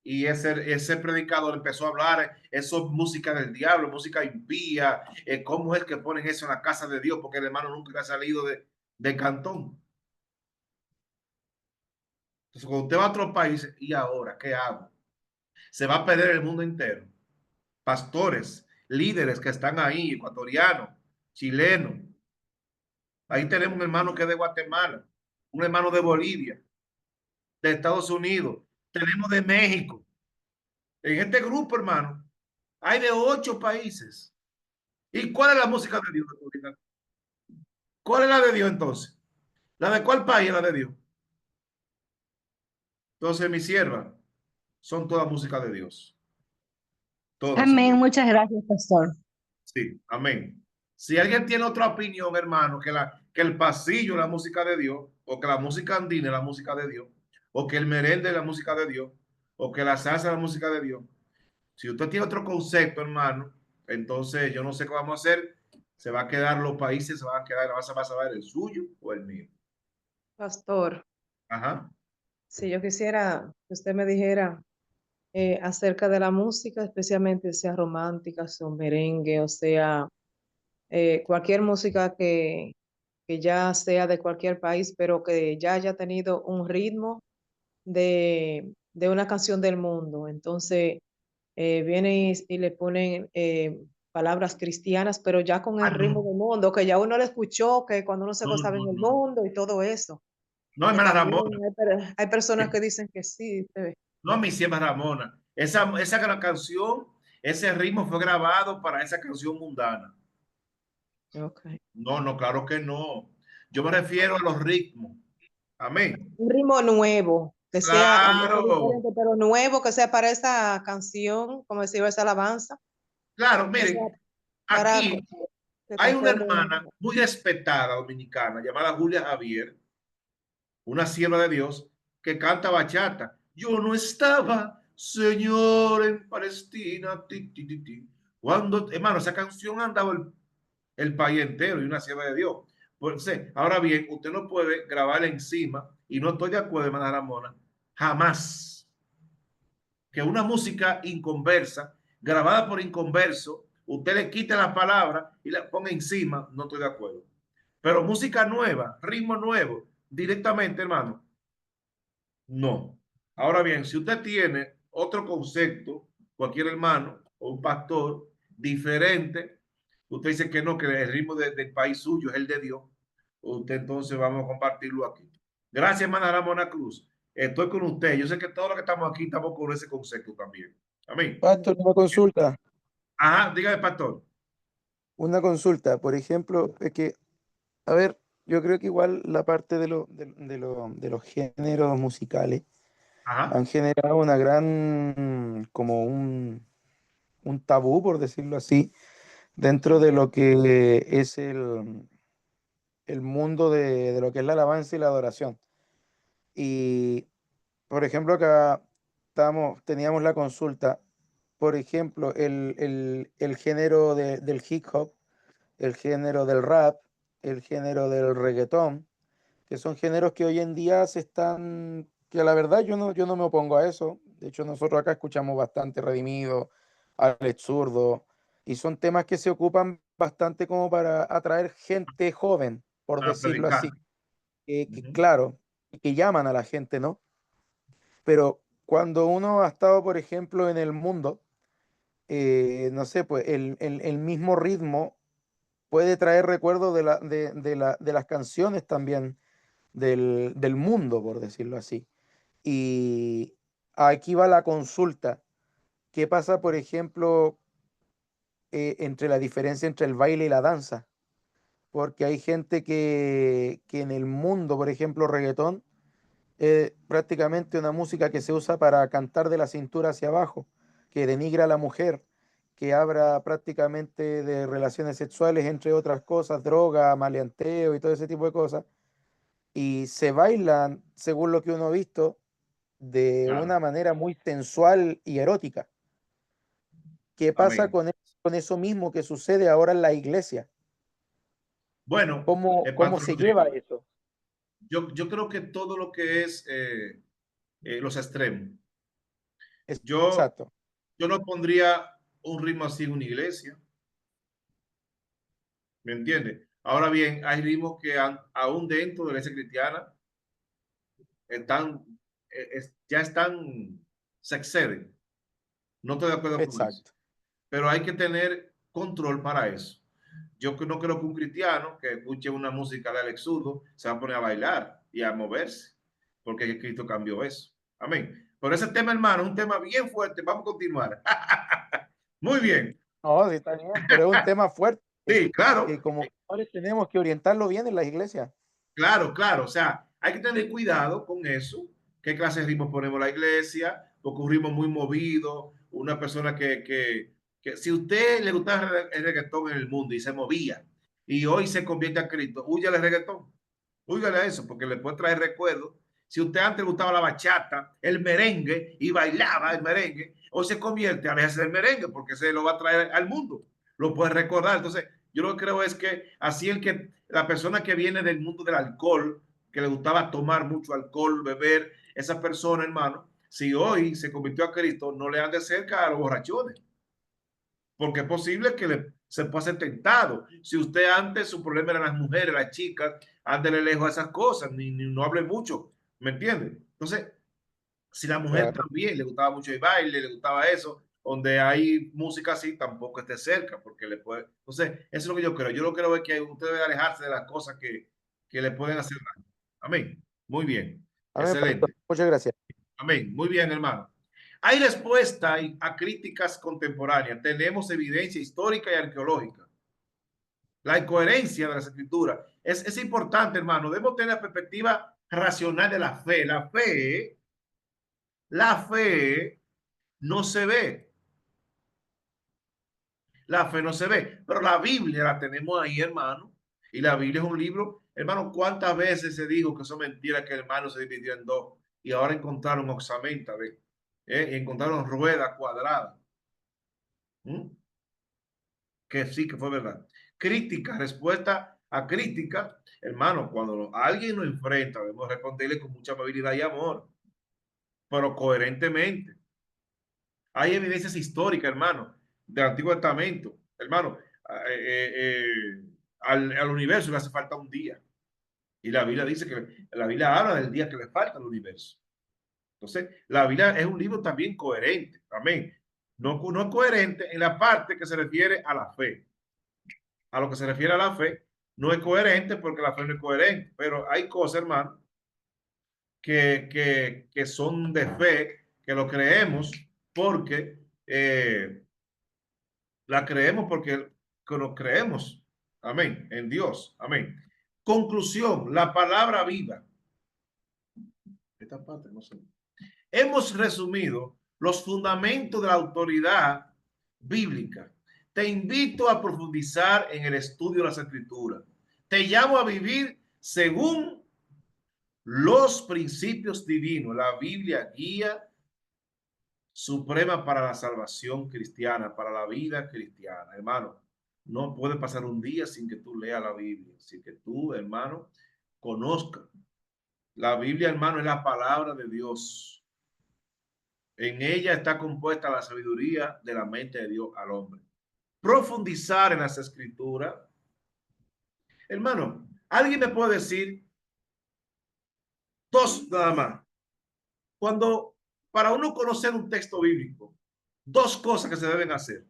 y ese predicador empezó a hablar, eso es música del diablo, música impía, cómo es que ponen eso en la casa de Dios, porque el hermano nunca ha salido de Cantón. Entonces, cuando usted va a otro país, ¿y ahora qué hago? Se va a perder el mundo entero. Pastores, líderes que están ahí, ecuatorianos, chilenos. Ahí tenemos un hermano que es de Guatemala, un hermano de Bolivia, de Estados Unidos, tenemos de México. En este grupo, hermano, hay de 8 países. ¿Y cuál es la música de Dios? ¿Cuál es la de Dios entonces? ¿La de cuál país es la de Dios? Entonces, mi sierva, son toda música de Dios. Todas son de Amén, Dios. muchas gracias, pastor. Sí, amén. Si alguien tiene otra opinión, hermano, que el pasillo es la música de Dios, o que la música andina es la música de Dios, o que el merengue es la música de Dios, o que la salsa es la música de Dios. Si usted tiene otro concepto, hermano, entonces yo no sé qué vamos a hacer. Se va a quedar los países, se van a quedar, vas a saber el suyo o el mío. Pastor, Ajá. si yo quisiera que usted me dijera acerca de la música, especialmente sea romántica, sea un merengue, o sea, cualquier música que ya sea de cualquier país, pero que ya haya tenido un ritmo de una canción del mundo. Entonces, vienen y le ponen palabras cristianas, pero ya con el Ah, ritmo del mundo, que ya uno lo escuchó, que cuando uno se no, gozaba no, en el no. mundo y todo eso. No, Que hermana también Ramona. hay personas que dicen que sí. No, mi sierva Ramona. Esa gran canción, ese ritmo fue grabado para esa canción mundana. Okay. No, no, claro que no. Yo me refiero a los ritmos. Amén. Un ritmo nuevo, que sea a lo mejor Claro, diferente, pero nuevo, que sea para esa canción, como decía, esa alabanza, claro. que sea Miren, para aquí que hay una concorde. hermana muy respetada dominicana llamada Julia Javier, una sierva de Dios, que canta bachata. Yo no estaba, Señor, en Palestina. Ti, ti, ti, ti. Cuando, hermano, esa canción andaba el país entero y una sierva de Dios. Pues, ahora bien, usted no puede grabarla encima, y no estoy de acuerdo, hermana Ramona, jamás, que una música inconversa, grabada por inconverso, usted le quite las palabras y la ponga encima, no estoy de acuerdo. Pero música nueva, ritmo nuevo, directamente, hermano, no. Ahora bien, si usted tiene otro concepto, cualquier hermano o un pastor diferente, usted dice que no, que el ritmo del país suyo es el de Dios, usted entonces vamos a compartirlo aquí. Gracias, hermana Ramona Cruz. Estoy con usted. Yo sé que todos los que estamos aquí estamos con ese concepto también. Amén. Pastor, una consulta. Ajá, dígame, pastor. Una consulta. Por ejemplo, es que, a ver, yo creo que igual la parte de los géneros musicales Ajá. han generado una gran, como un tabú, por decirlo así, dentro de lo que es el mundo de lo que es la alabanza y la adoración. Y, por ejemplo, acá teníamos la consulta, por ejemplo, el género del hip hop, el género del rap, el género del reggaetón, que son géneros que hoy en día que la verdad yo no me opongo a eso. De hecho, nosotros acá escuchamos bastante Redimido, Alex Zurdo, y son temas que se ocupan bastante como para atraer gente joven, por Para decirlo así, predicar. claro, que llaman a la gente, ¿no? Pero cuando uno ha estado, por ejemplo, en el mundo, no sé, pues el mismo ritmo puede traer recuerdos de las canciones también del mundo, por decirlo así. Y aquí va la consulta. ¿Qué pasa, por ejemplo, entre la diferencia entre el baile y la danza? Porque hay gente que en el mundo, por ejemplo, reggaetón, prácticamente una música que se usa para cantar de la cintura hacia abajo, que denigra a la mujer, que habla prácticamente de relaciones sexuales, entre otras cosas, droga, maleanteo y todo ese tipo de cosas, y se bailan, según lo que uno ha visto, de Claro. una manera muy sensual y erótica. ¿Qué pasa Amén. con eso mismo que sucede ahora en la iglesia? Bueno, ¿Cómo pastor se lleva Rodrigo, eso? yo creo que todo lo que es los extremos. Yo, Exacto, yo no pondría un ritmo así en una iglesia, ¿me entiendes? Ahora bien, hay ritmos que aún dentro de la iglesia cristiana están, ya están, se exceden. No estoy de acuerdo con eso. exacto. Pero hay que tener control para eso. Yo no creo que un cristiano que escuche una música de Alex Zurdo se va a poner a bailar y a moverse, porque Cristo cambió eso. Amén. Pero ese tema, hermano, es un tema bien fuerte. Vamos a continuar. Muy bien. No, sí está bien, pero es un tema fuerte Sí, que claro, como pastores tenemos que orientarlo bien en las iglesias. claro, claro. O sea, hay que tener cuidado con eso. ¿Qué clase de ritmo ponemos en la iglesia? Porque un ritmo muy movido, una persona que si usted le gustaba el reggaetón en el mundo y se movía y hoy se convierte a Cristo, huya al reggaetón. Húyale a eso porque le puede traer recuerdos. Si usted antes le gustaba la bachata, el merengue y bailaba el merengue, hoy se convierte a veces el merengue porque se lo va a traer al mundo. Lo puede recordar. Entonces, yo lo que creo es que así la persona que viene del mundo del alcohol, que le gustaba tomar mucho alcohol, beber, esa persona, hermano, si hoy se convirtió a Cristo, no le ande cerca a los borrachones, porque es posible que se pueda ser tentado. Si usted antes su problema eran las mujeres, las chicas, ándele lejos a esas cosas, no hable mucho, ¿me entiende? Entonces, si la mujer Claro. también le gustaba mucho el baile, le gustaba eso, donde hay música así, tampoco esté cerca, porque le puede. Entonces, eso es lo que yo creo. Yo lo que creo es que usted debe alejarse de las cosas que le pueden hacer daño. Amén. Muy bien. Amén, pastor. Excelente. Muchas gracias. Amén. Muy bien, hermano. Hay respuesta a críticas contemporáneas. Tenemos evidencia histórica y arqueológica. La incoherencia de las escrituras. Es importante, hermano. Debemos tener la perspectiva racional de la fe. La fe no se ve. La fe no se ve. Pero la Biblia la tenemos ahí, hermano. Y la Biblia es un libro. Hermano, ¿cuántas veces se dijo que son mentiras que el hermano se dividió en dos? y ahora encontraron osamenta, encontraron rueda cuadrada. Que sí que fue verdad. Crítica, respuesta a crítica. Hermano, cuando alguien nos enfrenta, debemos responderle con mucha amabilidad y amor, pero coherentemente. Hay evidencias históricas, hermano, del Antiguo Testamento. Hermano, al universo le hace falta un día. Y la Biblia dice que la Biblia habla del día que le falta al universo. Entonces, la Biblia es un libro también coherente. Amén. No es coherente en la parte que se refiere a la fe. A lo que se refiere a la fe, no es coherente porque la fe no es coherente. Pero hay cosas, hermano, que son de fe, que lo creemos porque la creemos porque lo creemos. Amén. En Dios. Amén. Conclusión, la palabra viva. Esta parte no sé. Hemos resumido los fundamentos de la autoridad bíblica. Te invito a profundizar en el estudio de las Escrituras. Te llamo a vivir según los principios divinos. La Biblia guía suprema para la salvación cristiana, para la vida cristiana. Hermano, no puede pasar un día sin que tú leas la Biblia, sin que tú, hermano, conozcas. La Biblia, hermano, es la palabra de Dios. En ella está compuesta la sabiduría de la mente de Dios al hombre. Profundizar en las Escrituras. Hermano, ¿alguien me puede decir dos nada más? Cuando, para uno conocer un texto bíblico, dos cosas que se deben hacer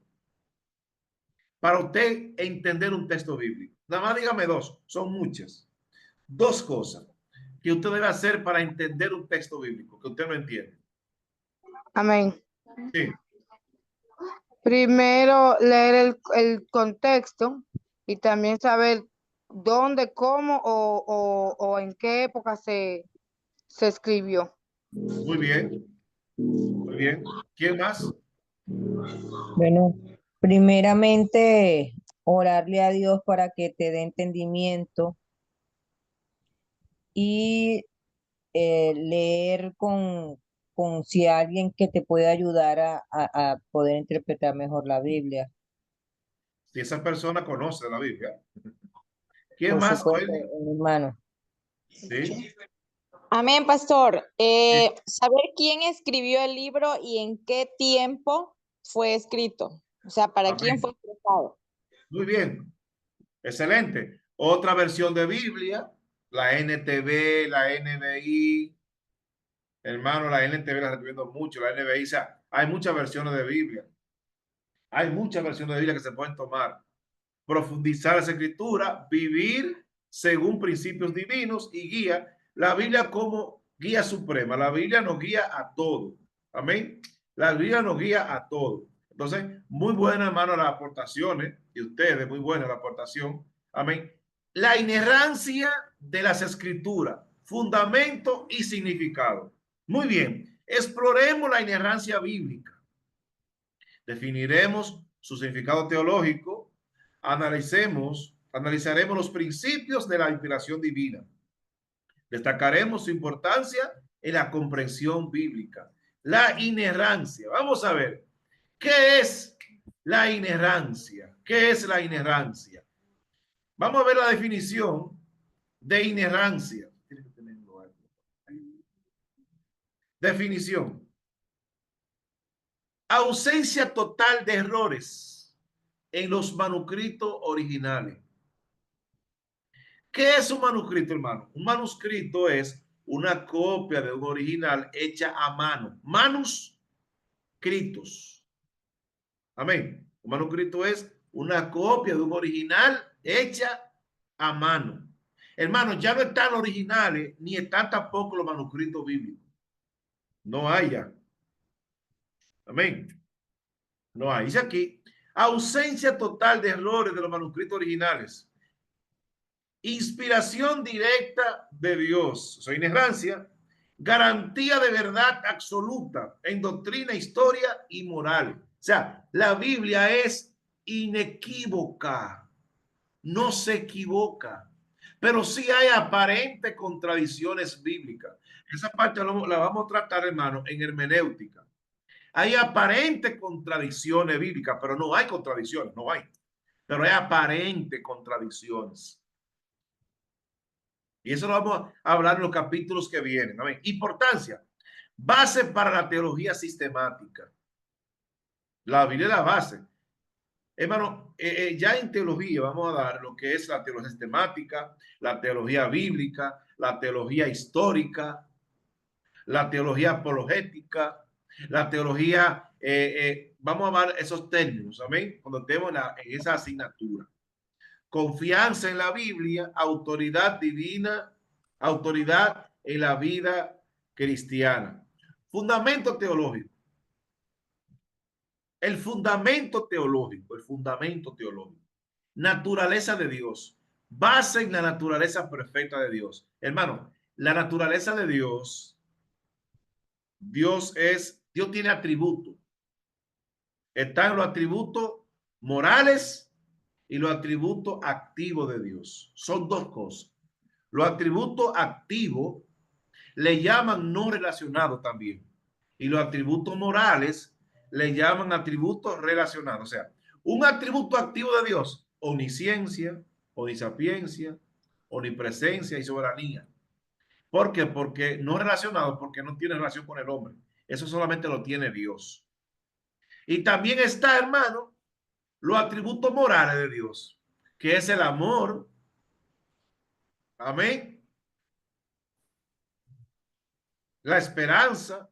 para usted entender un texto bíblico. Nada más dígame dos, son muchas. Dos cosas que usted debe hacer para entender un texto bíblico que usted no entiende. Amén. Sí. Primero, leer el contexto y también saber dónde, cómo o en qué época se escribió. Muy bien. Muy bien. ¿Quién más? Bueno, primeramente, orarle a Dios para que te dé entendimiento y leer con si alguien que te puede ayudar a poder interpretar mejor la Biblia. Si esa persona conoce la Biblia. ¿Quién Por más? supuesto, mi hermano. Sí. Amén, pastor. Saber quién escribió el libro y en qué tiempo fue escrito. O sea, ¿para Amén. quién fue escrito? Muy bien. Excelente. Otra versión de Biblia, la NTV, la NBI. Hermano, la NTV la recomiendo mucho, la NBI. O sea, hay muchas versiones de Biblia. Hay muchas versiones de Biblia que se pueden tomar. Profundizar esa escritura, vivir según principios divinos y guía. La Biblia como guía suprema. La Biblia nos guía a todo. Amén. La Biblia nos guía a todo. Entonces, muy buena, hermano, las aportaciones y ustedes, muy buena la aportación. Amén. La inerrancia de las escrituras, fundamento y significado. Muy bien. Exploremos la inerrancia bíblica. Definiremos su significado teológico. Analizaremos los principios de la inspiración divina. Destacaremos su importancia en la comprensión bíblica. La inerrancia. Vamos a ver, ¿qué es la inerrancia? ¿Qué es la inerrancia? Vamos a ver la definición de inerrancia. Definición. Ausencia total de errores en los manuscritos originales. ¿Qué es un manuscrito, hermano? Un manuscrito es una copia de un original hecha a mano. Manuscritos. Amén. Un manuscrito es una copia de un original hecha a mano. Hermano, ya no están los originales, ni están tampoco los manuscritos bíblicos. No hay ya. Amén. No hay. Dice aquí, ausencia total de errores de los manuscritos originales. Inspiración directa de Dios, o sea, inerrancia, garantía de verdad absoluta en doctrina, historia y moral. O sea, la Biblia es inequívoca, no se equivoca, pero sí hay aparentes contradicciones bíblicas. Esa parte la vamos a tratar, hermano, en hermenéutica. Hay aparentes contradicciones bíblicas, pero no hay contradicciones, no hay. Pero hay aparentes contradicciones. Y eso lo vamos a hablar en los capítulos que vienen. ¿No? Importancia. Base para la teología sistemática. La Biblia es la base. Hermano, ya en teología vamos a dar lo que es la teología sistemática, la teología bíblica, la teología histórica, la teología apologética, la teología, vamos a ver esos términos, amén, cuando estemos en esa asignatura. Confianza en la Biblia, autoridad divina, autoridad en la vida cristiana. Fundamento teológico. El fundamento teológico. Naturaleza de Dios. Base en la naturaleza perfecta de Dios. Hermano, la naturaleza de Dios, Dios tiene atributos. Están los atributos morales y los atributos activos de Dios. Son dos cosas. Los atributos activos le llaman no relacionados también. Y los atributos morales le llaman atributos relacionados. O sea, un atributo activo de Dios, omnisciencia, omnisapiencia, omnipresencia y soberanía. ¿Por qué? Porque no relacionado, porque no tiene relación con el hombre. Eso solamente lo tiene Dios. Y también está, hermano, los atributos morales de Dios, que es el amor. Amén. La esperanza,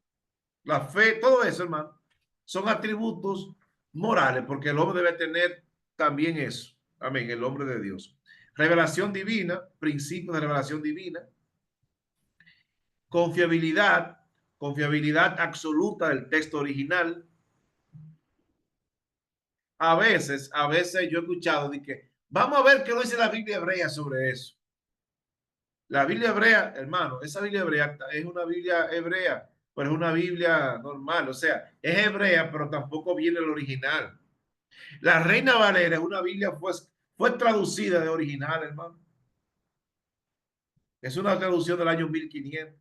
la fe, todo eso, hermano, son atributos morales, porque el hombre debe tener también eso. Amén, el hombre de Dios. Revelación divina, principio de revelación divina. Confiabilidad, confiabilidad absoluta del texto original. A veces yo he escuchado de que vamos a ver qué lo dice la Biblia hebrea sobre eso. La Biblia hebrea, hermano, esa Biblia hebrea es una Biblia hebrea, pero es una Biblia normal, o sea, es hebrea, pero tampoco viene el original. La Reina Valera es una Biblia, fue traducida de original, hermano. Es una traducción del año 1500.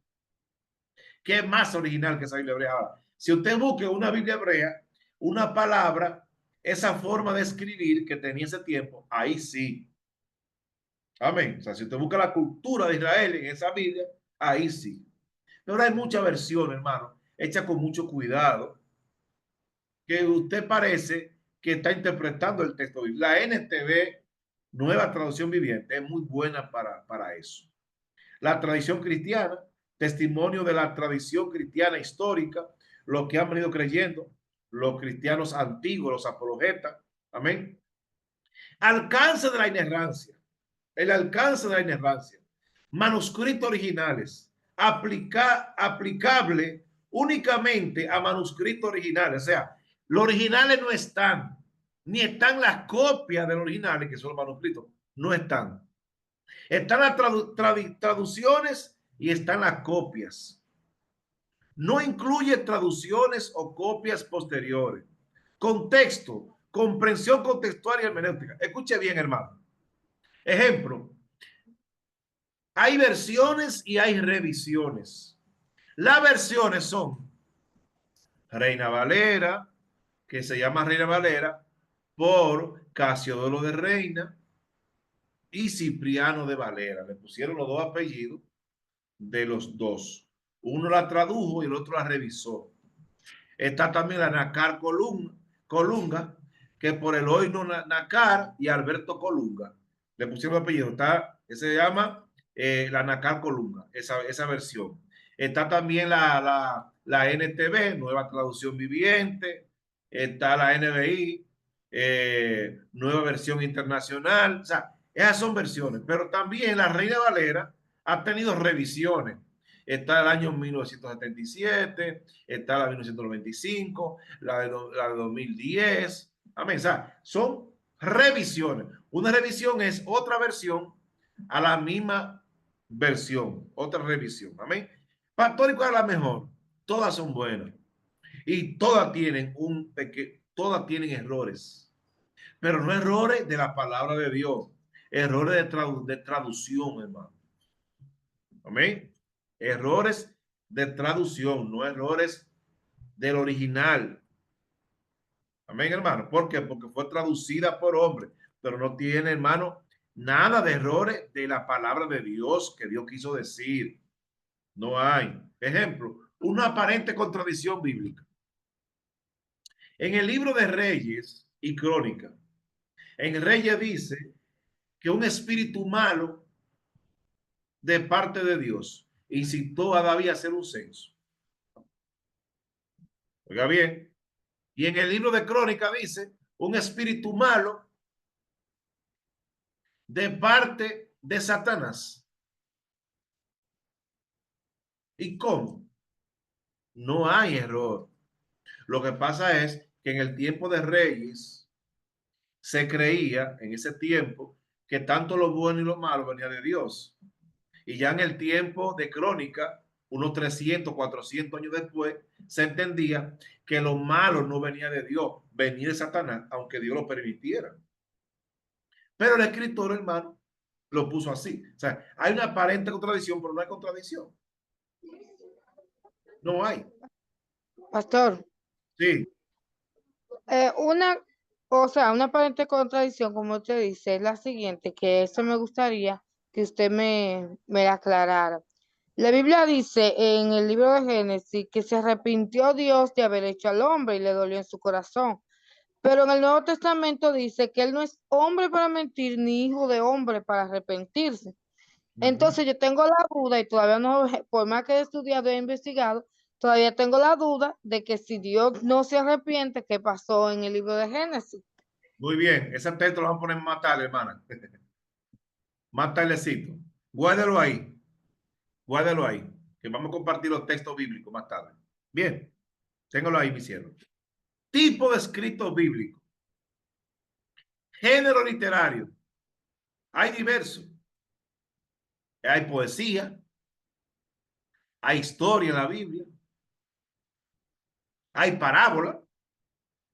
¿Qué es más original que esa Biblia hebrea? Ahora, si usted busca una Biblia hebrea, una palabra, esa forma de escribir que tenía ese tiempo, ahí sí. Amén. O sea, si usted busca la cultura de Israel en esa Biblia, ahí sí. Pero hay mucha versión, hermano, hecha con mucho cuidado, que usted parece que está interpretando el texto. La NTV, Nueva Traducción Viviente, es muy buena para eso. La tradición cristiana, testimonio de la tradición cristiana histórica, lo que han venido creyendo los cristianos antiguos, los apologetas. Amén. Alcance de la inerrancia. El alcance de la inerrancia. Manuscritos originales. Aplicable únicamente a manuscritos originales. O sea, los originales no están, ni están las copias de los originales, que son los manuscritos. No están. Están las traducciones y están las copias. No incluye traducciones o copias posteriores. Contexto, comprensión contextual y hermenéutica. Escuche bien, hermano. Ejemplo, hay versiones y hay revisiones. Las versiones son Reina Valera, que se llama Reina Valera por Casiodoro de Reina y Cipriano de Valera. Le pusieron los dos apellidos de los dos. Uno la tradujo y el otro la revisó. Está también la Nacar Colunga, que por el hoy no Nacar y Alberto Colunga. Le pusieron el apellido. Está, se llama la Nacar Colunga, esa versión. Está también la NTV, Nueva Traducción Viviente. Está la NBI, Nueva Versión Internacional. O sea, esas son versiones. Pero también la Reina Valera ha tenido revisiones. Está el año 1977, está la de 1995, la de 2010. Amén. O sea, son revisiones. Una revisión es otra versión a la misma versión, otra revisión. Amén. Pastor, ¿y cuál es la mejor? Todas son buenas y todas tienen todas tienen errores, pero no errores de la palabra de Dios, errores de traducción, hermano. Amén. Errores de traducción, no errores del original. Amén, hermano. ¿Por qué? Porque fue traducida por hombre, pero no tiene, hermano, nada de errores de la palabra de Dios que Dios quiso decir. No hay. Ejemplo, una aparente contradicción bíblica. En el libro de Reyes y Crónicas, en Reyes dice que un espíritu malo de parte de Dios incitó a David a hacer un censo. Oiga bien. Y en el libro de Crónicas dice un espíritu malo de parte de Satanás. ¿Y cómo? No hay error. Lo que pasa es que en el tiempo de Reyes se creía, en ese tiempo, que tanto lo bueno y lo malo venía de Dios. Y ya en el tiempo de Crónica, unos 300, 400 años después, se entendía que lo malo no venía de Dios, venía de Satanás, aunque Dios lo permitiera. Pero el escritor, hermano, lo puso así. O sea, hay una aparente contradicción, pero no hay contradicción. No hay. Pastor, Sí. una aparente contradicción, como usted dice, es la siguiente, que eso me gustaría que usted me la aclarara. La Biblia dice en el libro de Génesis que se arrepintió Dios de haber hecho al hombre y le dolió en su corazón. Pero en el Nuevo Testamento dice que él no es hombre para mentir ni hijo de hombre para arrepentirse. Entonces yo tengo la duda y todavía no, por más que he estudiado e investigado, todavía tengo la duda de que si Dios no se arrepiente, ¿qué pasó en el libro de Génesis? Muy bien. Ese texto lo vamos a poner más tarde, hermana. Más tardecito. Guárdalo ahí. Guárdalo ahí. Que vamos a compartir los textos bíblicos más tarde. Bien. Téngalo ahí, mi cielo. Tipo de escrito bíblico. Género literario. Hay diversos. Hay poesía. Hay historia en la Biblia. Hay parábolas,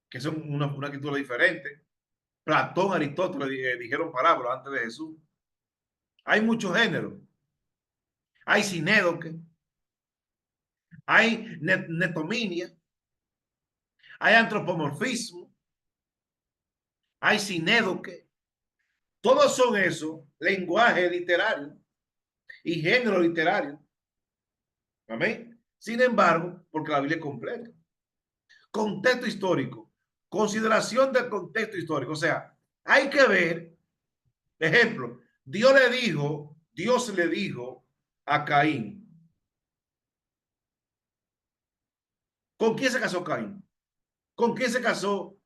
que son una escritura diferente. Platón, Aristóteles dijeron parábolas antes de Jesús. Hay muchos géneros. Hay sinédoque. Hay netominia. Hay antropomorfismo. Hay sinédoque. Todos son esos lenguaje literario y género literario. Amén. Sin embargo, porque la Biblia es completa. Contexto histórico. Consideración del contexto histórico. O sea, hay que ver, ejemplo, Dios le dijo a Caín. ¿Con quién se casó Caín? ¿Con quién se casó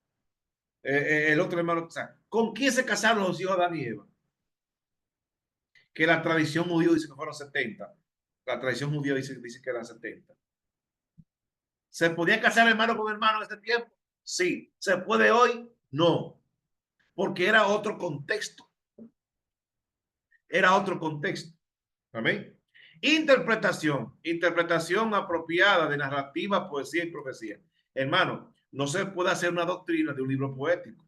el otro hermano? O sea, ¿con quién se casaron los hijos de Adán y Eva? Que la tradición judía dice que fueron 70. La tradición judía dice que eran 70. ¿Se podía casar hermano con hermano en este tiempo? Sí. ¿Se puede hoy? No. Porque era otro contexto. Era otro contexto. ¿Amén? Interpretación. Interpretación apropiada de narrativa, poesía y profecía. Hermano, no se puede hacer una doctrina de un libro poético.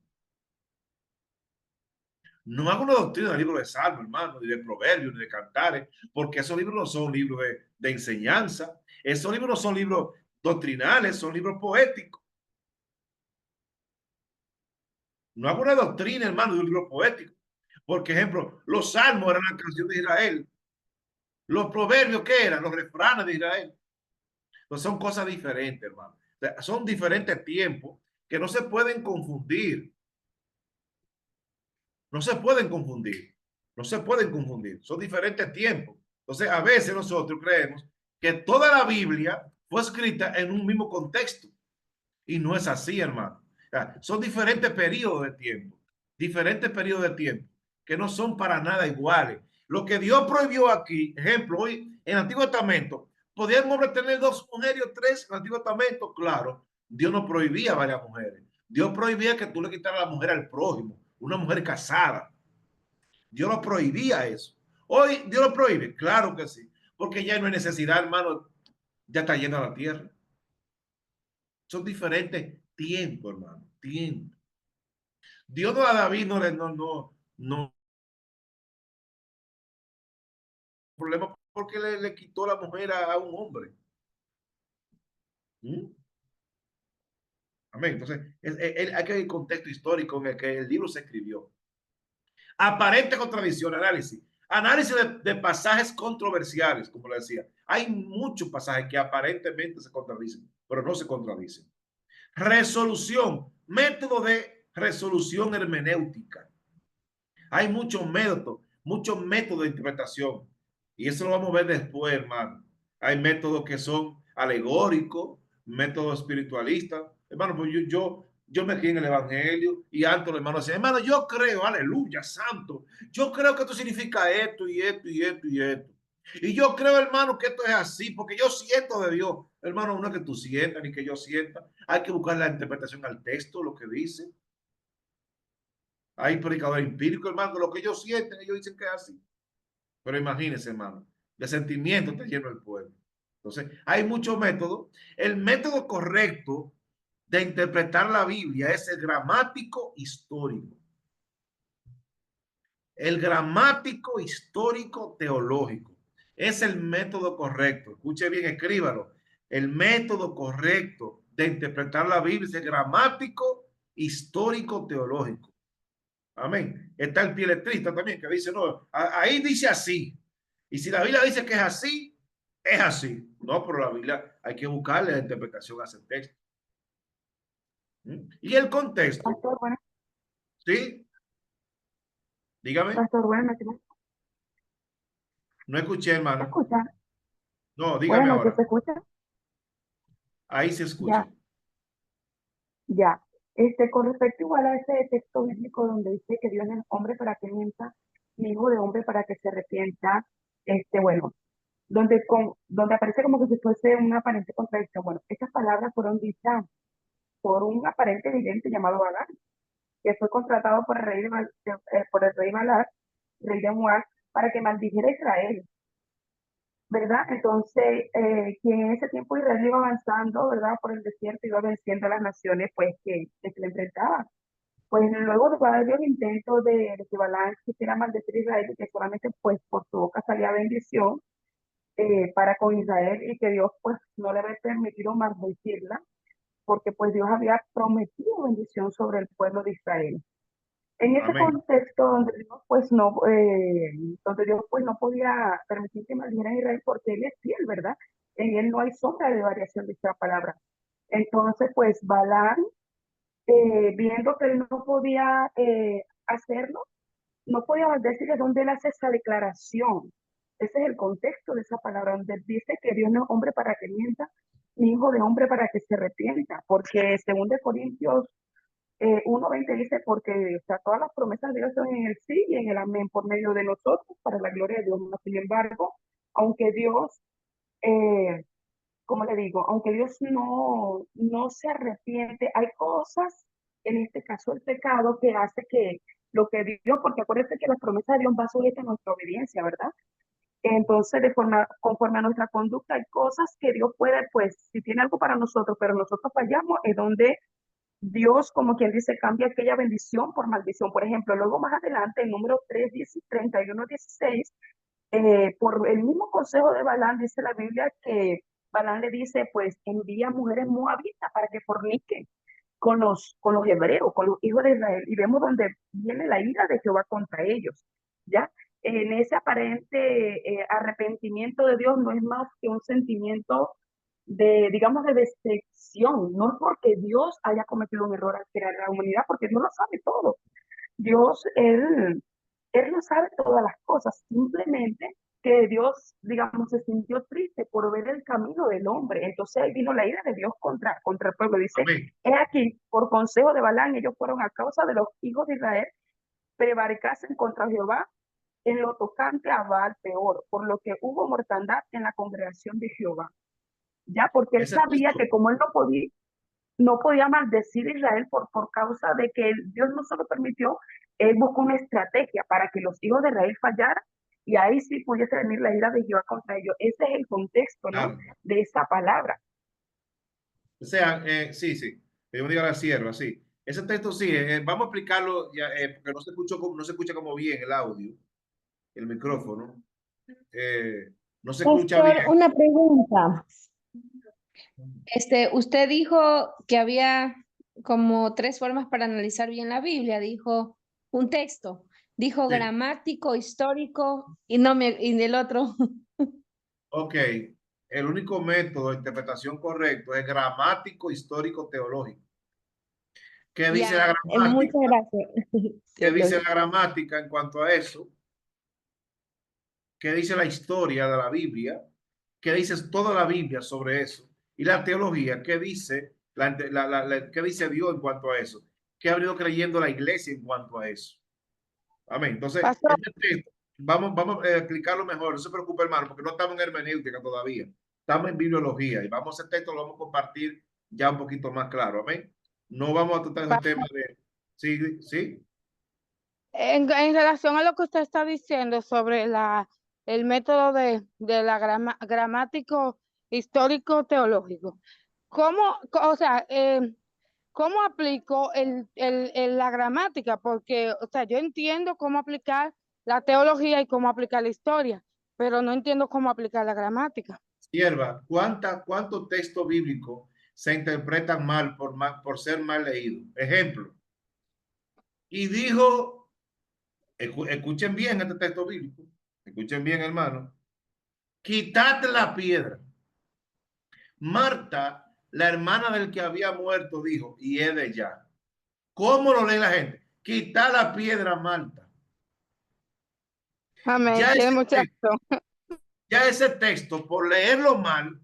No hago una doctrina del libro de Salmo, hermano, ni de Proverbios, ni de Cantares, porque esos libros no son libros de enseñanza. Esos libros no son libros doctrinales, son libros poéticos. No hago una doctrina, hermano, de un libro poético. Por ejemplo, los salmos eran la canción de Israel. Los proverbios, ¿qué eran? Los refranes de Israel. Pues son cosas diferentes, hermano. O sea, son diferentes tiempos que no se pueden confundir. No se pueden confundir. No se pueden confundir. Son diferentes tiempos. Entonces, a veces nosotros creemos que toda la Biblia fue escrita en un mismo contexto. Y no es así, hermano. O sea, son diferentes periodos de tiempo. Diferentes periodos de tiempo que no son para nada iguales. Lo que Dios prohibió aquí, ejemplo, hoy en el Antiguo Testamento, ¿podía un hombre tener 2 mujeres o 3 en el Antiguo Testamento? Claro, Dios no prohibía varias mujeres. Dios prohibía que tú le quitaras la mujer al prójimo, una mujer casada. Dios lo prohibía eso. Hoy Dios lo prohíbe, claro que sí, porque ya no hay necesidad, hermano, ya está llena la tierra. Son diferentes tiempos, hermano, tiempo. Dios no a David no problema porque le quitó la mujer a un hombre. ¿Mm? Amén. Entonces, hay que ver el contexto histórico en el que el libro se escribió. Aparente contradicción, análisis. Análisis de pasajes controversiales, como le decía. Hay muchos pasajes que aparentemente se contradicen, pero no se contradicen. Resolución, método de resolución hermenéutica. Hay muchos métodos de interpretación. Y eso lo vamos a ver después, hermano. Hay métodos que son alegóricos, métodos espiritualistas. Hermano, pues yo me crié en el Evangelio y antes los hermanos decían, hermano, yo creo, aleluya, santo. Yo creo que esto significa esto y esto y esto y esto. Y yo creo, hermano, que esto es así, porque yo siento de Dios. Hermano, no es que tú sientas ni que yo sienta. Hay que buscar la interpretación al texto, lo que dice. Hay predicadores empíricos, hermano, que lo que ellos sienten, ellos dicen que es así. Pero imagínense, hermano, de sentimiento está lleno el pueblo. Entonces, hay muchos métodos. El método correcto de interpretar la Biblia es el gramático histórico. El gramático histórico teológico es el método correcto. Escuche bien, escríbalo. El método correcto de interpretar la Biblia es el gramático histórico teológico. Amén. Está el pieletrista también que dice, no, ahí dice así. Y si la Biblia dice que es así, es así. No, pero la Biblia hay que buscarle la interpretación a ese texto. Y el contexto. Pastor, bueno, ¿Sí? Dígame. Pastor, buenas noches. No escuché, ¿Se hermano. escucha? No, dígame Buenas noches, ahora. ¿se escucha? Ahí se escucha. Ya, ya. Con respecto igual a ese texto bíblico donde dice que Dios no es hombre para que mienta, ni hijo de hombre para que se arrepienta, bueno, donde aparece como que si fuese una aparente contradicción. Bueno, estas palabras fueron dichas por un aparente vidente llamado Balaam, que fue contratado por el rey por el rey Balac, rey de Moab, para que maldijera a Israel, ¿verdad? Entonces, quien en ese tiempo Israel iba avanzando, ¿verdad? Por el desierto, iba venciendo a las naciones, pues, que se le enfrentaban. Pues luego de varios intentos de que Balaam quisiera maldecir a Israel y que solamente, pues, por su boca salía bendición para con Israel y que Dios, pues, no le había permitido maldecirla, porque, pues, Dios había prometido bendición sobre el pueblo de Israel. En ese Amén. contexto donde Dios pues no podía permitir que maldijera a Israel porque Él es fiel, ¿verdad? En Él no hay sombra de variación de esta palabra. Entonces, pues Balaam, viendo que él no podía hacerlo, no podía decir de dónde él hace esa declaración. Ese es el contexto de esa palabra, donde dice que Dios no es hombre para que mienta, ni hijo de hombre para que se arrepienta, porque según de Corintios 1:20 dice, porque o sea, todas las promesas de Dios son en el sí y en el amén por medio de nosotros, para la gloria de Dios. Sin embargo, aunque Dios, como le digo, aunque Dios no se arrepiente, hay cosas, en este caso el pecado, que hace que lo que Dios, porque acuérdense que las promesas de Dios van sujetas a nuestra obediencia, ¿verdad? Entonces, conforme a nuestra conducta, hay cosas que Dios puede, pues, si tiene algo para nosotros, pero nosotros fallamos, es donde Dios, como quien dice, cambia aquella bendición por maldición. Por ejemplo, luego más adelante, en número 3, 31, 16, por el mismo consejo de Balán, dice la Biblia que Balán le dice, pues envía mujeres moabitas para que forniquen con los hebreos, con los hijos de Israel. Y vemos donde viene la ira de Jehová contra ellos. ¿Ya? En ese aparente arrepentimiento de Dios no es más que un sentimiento digamos, de decepción. No es porque Dios haya cometido un error al crear la humanidad, porque Dios lo sabe todo. Dios, él no sabe todas las cosas, simplemente que Dios, digamos, se sintió triste por ver el camino del hombre. Entonces ahí vino la ira de Dios contra el pueblo. Dice, he aquí, por consejo de Balán, ellos fueron a causa de los hijos de Israel, prevaricasen contra Jehová en lo tocante a Baal peor, por lo que hubo mortandad en la congregación de Jehová. Ya, porque él sabía que como él no podía maldecir a Israel por causa de que Dios no solo permitió, él buscó una estrategia para que los hijos de Israel fallaran y ahí sí pudiese venir la ira de Jehová contra ellos. Ese es el contexto, ¿no? Claro. De esa palabra. O sea, sí. Yo digo la sierva, sí. Ese texto sí, vamos a explicarlo ya, porque no se escucha como bien el audio, el micrófono. No se escucha Pastor, bien. una pregunta. Usted dijo que había como 3 formas para analizar bien la Biblia. Dijo un texto, dijo Sí. gramático, histórico y el otro. Ok, el único método de interpretación correcto es gramático, histórico, teológico. ¿Qué dice la Ya, muchas gramática? gracias. ¿Qué dice la gramática en cuanto a eso? ¿Qué dice la historia de la Biblia? ¿Qué dice toda la Biblia sobre eso? Y la teología, ¿qué dice, qué dice Dios en cuanto a eso? ¿Qué ha venido creyendo la iglesia en cuanto a eso? Amén. Entonces, Pastor, este texto, vamos a explicarlo mejor. No se preocupe, hermano, porque no estamos en hermenéutica todavía. Estamos en bibliología y vamos a ese texto, lo vamos a compartir ya un poquito más claro. Amén. No vamos a tratar el tema de... Sí, sí. en relación a lo que usted está diciendo sobre el método de la gramático histórico teológico, o sea, ¿cómo aplico la gramática? Porque, o sea, yo entiendo cómo aplicar la teología y cómo aplicar la historia, pero no entiendo cómo aplicar la gramática. Sierva, ¿cuántos textos bíblicos se interpretan mal por ser mal leídos? Ejemplo. Y dijo, escuchen bien este texto bíblico, escuchen bien, hermano, quitad la piedra. Marta, la hermana del que había muerto, dijo, y es de ella. ¿Cómo lo lee la gente? Quitad la piedra, Marta. Amén, Ya tiene ese mucha texto, razón. ya ese texto, por leerlo mal,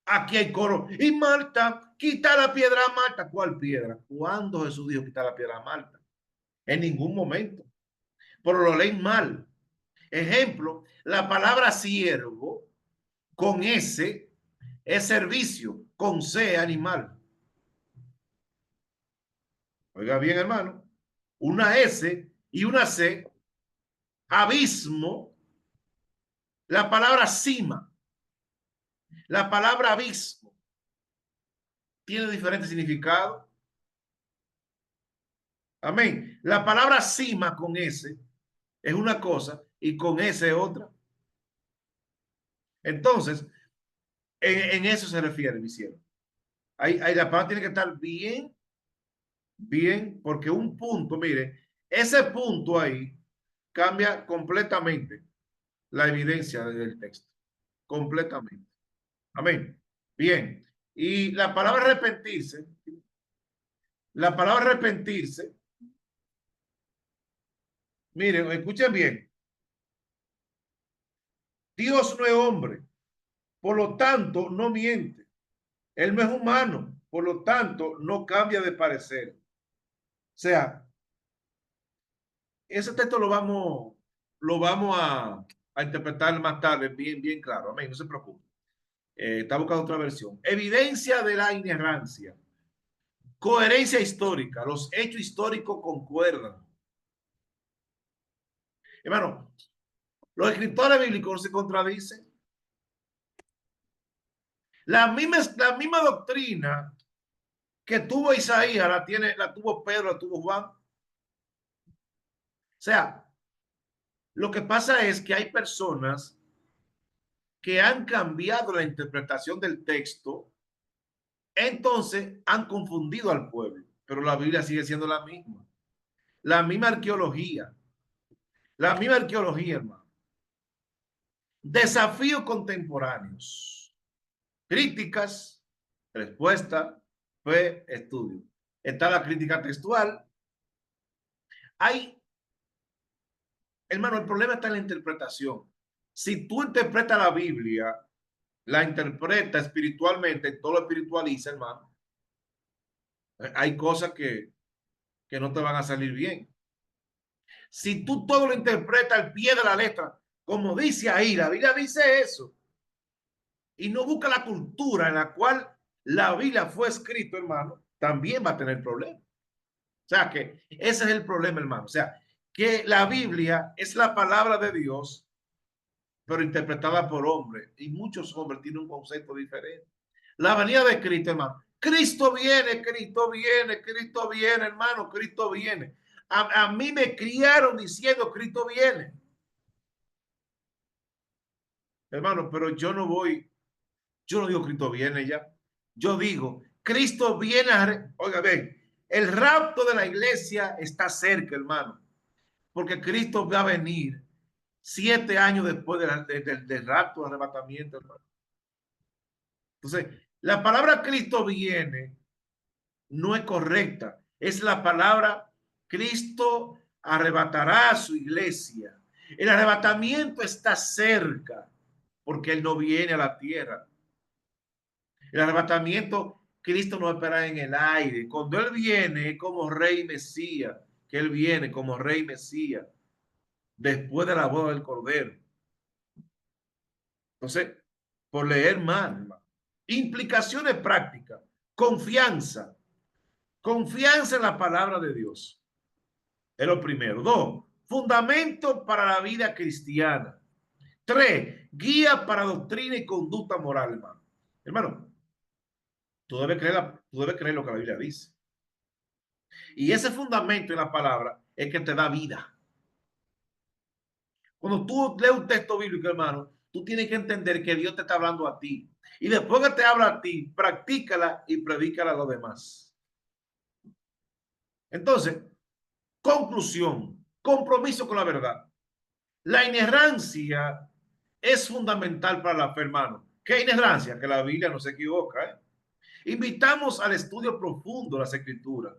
aquí hay coro. Y Marta, quita la piedra a Marta. ¿Cuál piedra? ¿Cuándo Jesús dijo quitar la piedra a Marta? En ningún momento. Pero lo leen mal. Ejemplo, la palabra siervo con S es servicio, con C animal. Oiga bien, hermano. Una S y una C, abismo. La palabra cima, la palabra abismo, tiene diferentes significados. Amén. La palabra cima con S es una cosa y con S es otra. Entonces, en eso se refiere, mi cielo. Ahí la palabra tiene que estar bien, bien, porque un punto, mire, ese punto ahí cambia completamente la evidencia del texto. Completamente. Amén. Bien. Y la palabra arrepentirse, miren, escuchen bien. Dios no es hombre, por lo tanto no miente. Él no es humano, por lo tanto no cambia de parecer. O sea, ese texto lo vamos a interpretar más tarde, bien, bien claro. Amén, no se preocupe. Está buscando otra versión. Evidencia de la inerrancia. Coherencia histórica. Los hechos históricos concuerdan. Hermano, los escritores bíblicos no se contradicen. La misma doctrina que tuvo Isaías la tuvo Pedro, la tuvo Juan. O sea, lo que pasa es que hay personas que han cambiado la interpretación del texto, entonces han confundido al pueblo, pero la Biblia sigue siendo la misma. La misma arqueología, hermano. Desafíos contemporáneos. Críticas, respuesta, fe, estudio. Está la crítica textual. Hay, hermano, el problema está en la interpretación. Si tú interpretas la Biblia, la interpreta espiritualmente, todo lo espiritualiza, hermano, hay cosas que no te van a salir bien. Si tú todo lo interpretas al pie de la letra, como dice ahí, la Biblia dice eso, y no busca la cultura en la cual la Biblia fue escrito, hermano, también va a tener problemas. O sea que ese es el problema, hermano. O sea, que la Biblia es la palabra de Dios, pero interpretada por hombres. Y muchos hombres tienen un concepto diferente. La venida de Cristo, hermano. Cristo viene, Cristo viene, Cristo viene, hermano, Cristo viene. A mí me criaron diciendo Cristo viene. Hermano, pero yo no digo Cristo viene ya. yo digo, Cristo viene a... Oiga, ven, el rapto de la iglesia está cerca, hermano, porque Cristo va a venir 7 años después del rapto, del arrebatamiento, hermano. Entonces, la palabra Cristo viene no es correcta. Es la palabra Cristo arrebatará a su iglesia. El arrebatamiento está cerca porque Él no viene a la tierra. El arrebatamiento, Cristo no espera en el aire. Cuando Él viene como rey Mesías, que Él viene como rey Mesías después de la boda del Cordero. Entonces, por leer más, hermano. Implicaciones prácticas, confianza. Confianza en la palabra de Dios. Es lo primero. 2, fundamento para la vida cristiana. 3, guía para doctrina y conducta moral, hermano. Hermano, tú debes creer lo que la Biblia dice. Y ese fundamento en la palabra es que te da vida. Cuando tú lees un texto bíblico, hermano, tú tienes que entender que Dios te está hablando a ti. Y después que te habla a ti, practícala y predícala a los demás. Entonces, conclusión, compromiso con la verdad. La inerrancia es fundamental para la fe, hermano. ¿Qué inerrancia? Que la Biblia no se equivoca. Invitamos al estudio profundo de las Escrituras.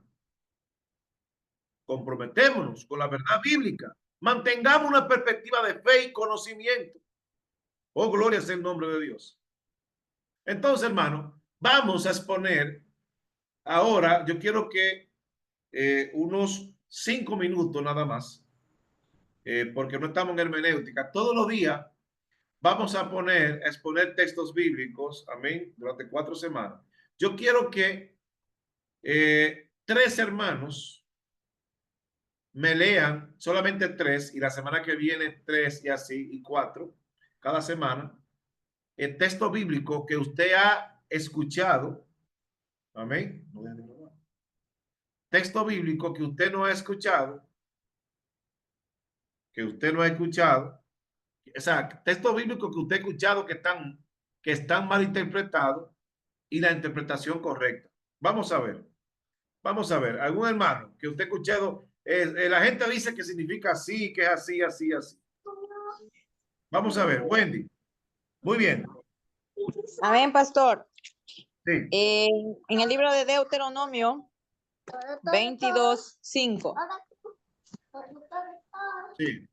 Comprometémonos con la verdad bíblica. Mantengamos una perspectiva de fe y conocimiento. Oh, gloria sea el nombre de Dios. Entonces, hermano, vamos a exponer ahora, yo quiero que unos 5 minutos nada más, porque no estamos en hermenéutica. Todos los días vamos a exponer textos bíblicos, amén, durante 4 semanas. Yo quiero que 3 hermanos me lean, solamente 3, y la semana que viene 3 y así, y 4, cada semana, el texto bíblico que usted ha escuchado, amén, texto bíblico que usted no ha escuchado, o sea, texto bíblico que usted ha escuchado que están mal interpretados y la interpretación correcta. Vamos a ver, algún hermano que usted ha escuchado, la gente dice que significa así, que es así, así, así. Vamos a ver, Wendy. Muy bien. Amén, pastor. Sí. En el libro de Deuteronomio 22:5. Sí.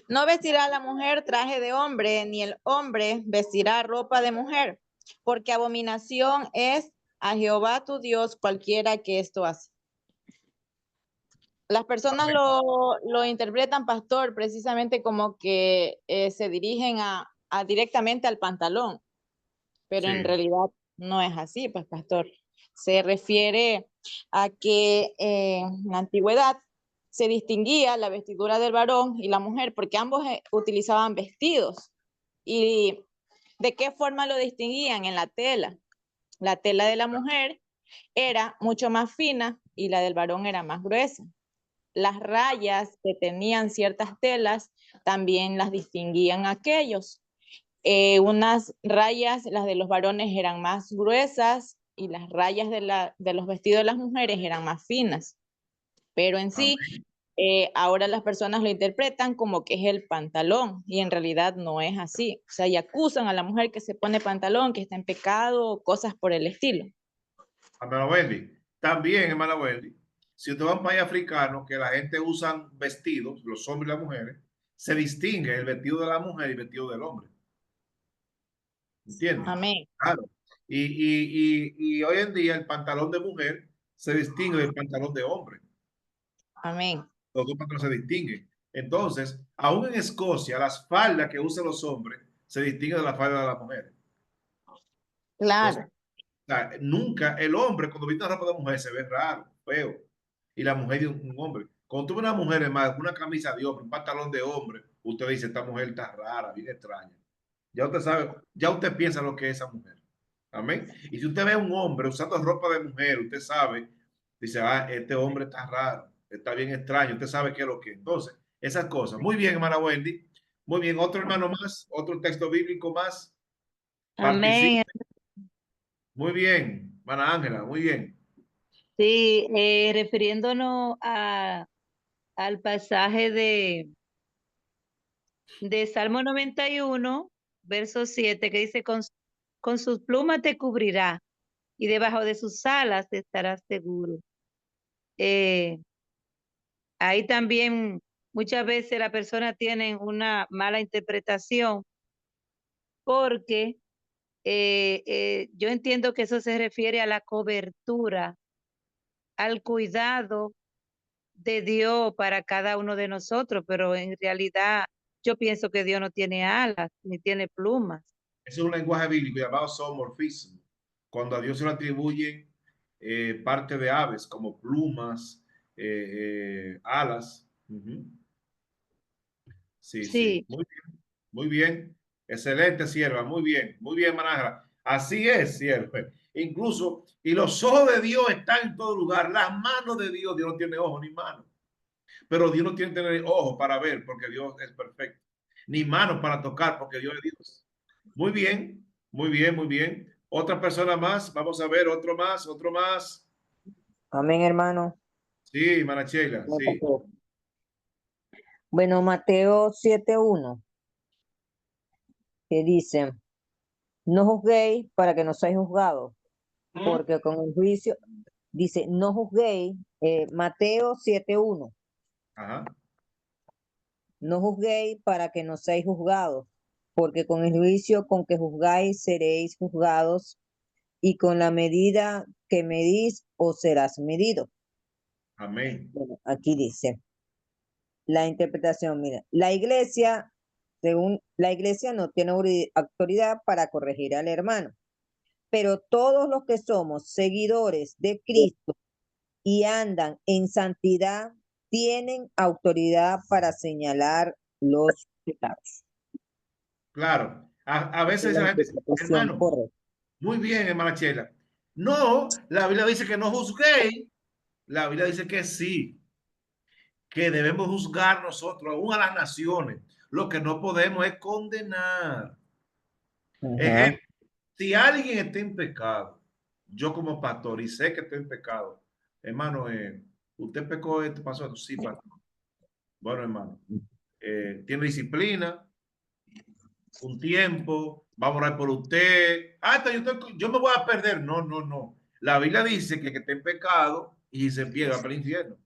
No vestirá la mujer traje de hombre, ni el hombre vestirá ropa de mujer, porque abominación es a Jehová tu Dios cualquiera que esto hace. Las personas lo interpretan, pastor, precisamente como que se dirigen directamente al pantalón, pero en realidad no es así, pues, pastor. Se refiere a que en la antigüedad se distinguía la vestidura del varón y la mujer, porque ambos utilizaban vestidos. ¿Y de qué forma lo distinguían? En la tela. La tela de la mujer era mucho más fina y la del varón era más gruesa. Las rayas que tenían ciertas telas también las distinguían aquellos. Unas rayas, las de los varones eran más gruesas y las rayas de los vestidos de las mujeres eran más finas. Pero en sí, ahora las personas lo interpretan como que es el pantalón y en realidad no es así. O sea, y acusan a la mujer que se pone pantalón, que está en pecado, cosas por el estilo. Hermana Wendy, también, hermana Wendy, si usted va a un país africano que la gente usa vestidos, los hombres y las mujeres, se distingue el vestido de la mujer y el vestido del hombre. ¿Entiendes? Amén. Claro. Y hoy en día el pantalón de mujer se distingue del pantalón de hombre. Amén. Los dos pantalones se distinguen. Entonces, aún en Escocia, las faldas que usan los hombres se distinguen de la falda de las mujeres. Claro. Entonces, o sea, nunca el hombre cuando viste una ropa de mujer se ve raro, feo. Y la mujer de un hombre. Cuando tú ves una mujer, hermano, una camisa de hombre, un pantalón de hombre, usted dice, esta mujer está rara, bien extraña. Ya usted sabe, ya usted piensa lo que es esa mujer. Amén. Y si usted ve a un hombre usando ropa de mujer, usted sabe, dice, este hombre está raro, está bien extraño, usted sabe qué es lo que es. Entonces, esas cosas. Muy bien, hermana Wendy. Muy bien, otro hermano más, otro texto bíblico más. Amén. Muy bien, hermana Ángela, muy bien. Sí, refiriéndonos al pasaje de Salmo 91, verso 7, que dice, con sus plumas te cubrirá y debajo de sus alas estarás seguro. Eh, Ahí también muchas veces la persona tiene una mala interpretación porque yo entiendo que eso se refiere a la cobertura, al cuidado de Dios para cada uno de nosotros, pero en realidad yo pienso que Dios no tiene alas ni tiene plumas. Es un lenguaje bíblico llamado zoomorfismo, cuando a Dios se le atribuyen parte de aves como plumas, alas. Sí, sí, Sí, muy bien, muy bien. Excelente, sierva, muy bien, Manajra. Así es, sierva. Incluso, y los ojos de Dios están en todo lugar, las manos de Dios, Dios no tiene ojos ni manos, pero Dios no tiene que tener ojos para ver, porque Dios es perfecto, ni manos para tocar, porque Dios es Dios. Muy bien, muy bien, muy bien. Otra persona más, vamos a ver, otro más, otro más. Amén, hermano. Sí, Manachela, sí. Bueno, Mateo 7:1, que dice, no juzguéis para que no seáis juzgados, porque con el juicio, dice, no juzguéis, Mateo 7:1, Ajá. no juzguéis para que no seáis juzgados, porque con el juicio con que juzgáis seréis juzgados, y con la medida que medís os serás medido. Amén. Bueno, aquí dice la interpretación, mira, la iglesia, según la iglesia no tiene autoridad para corregir al hermano, pero todos los que somos seguidores de Cristo y andan en santidad tienen autoridad para señalar los pecados. Claro. A Esa es veces la la gente dice, interpretación hermano, correcta. muy bien, hermana Chela. No, la Biblia dice que no juzguéis. La Biblia dice que sí, que debemos juzgar nosotros, aún a las naciones. Lo que no podemos es condenar. Ajá. Ejemplo, si alguien está en pecado, yo como pastor y sé que estoy en pecado, hermano, usted pecó esto, pasó esto, sí, pastor. Bueno, hermano, tiene disciplina, un tiempo, vamos a orar por usted. Yo me voy a perder. No, no, no. La Biblia dice que esté en pecado y se pierde para el infierno.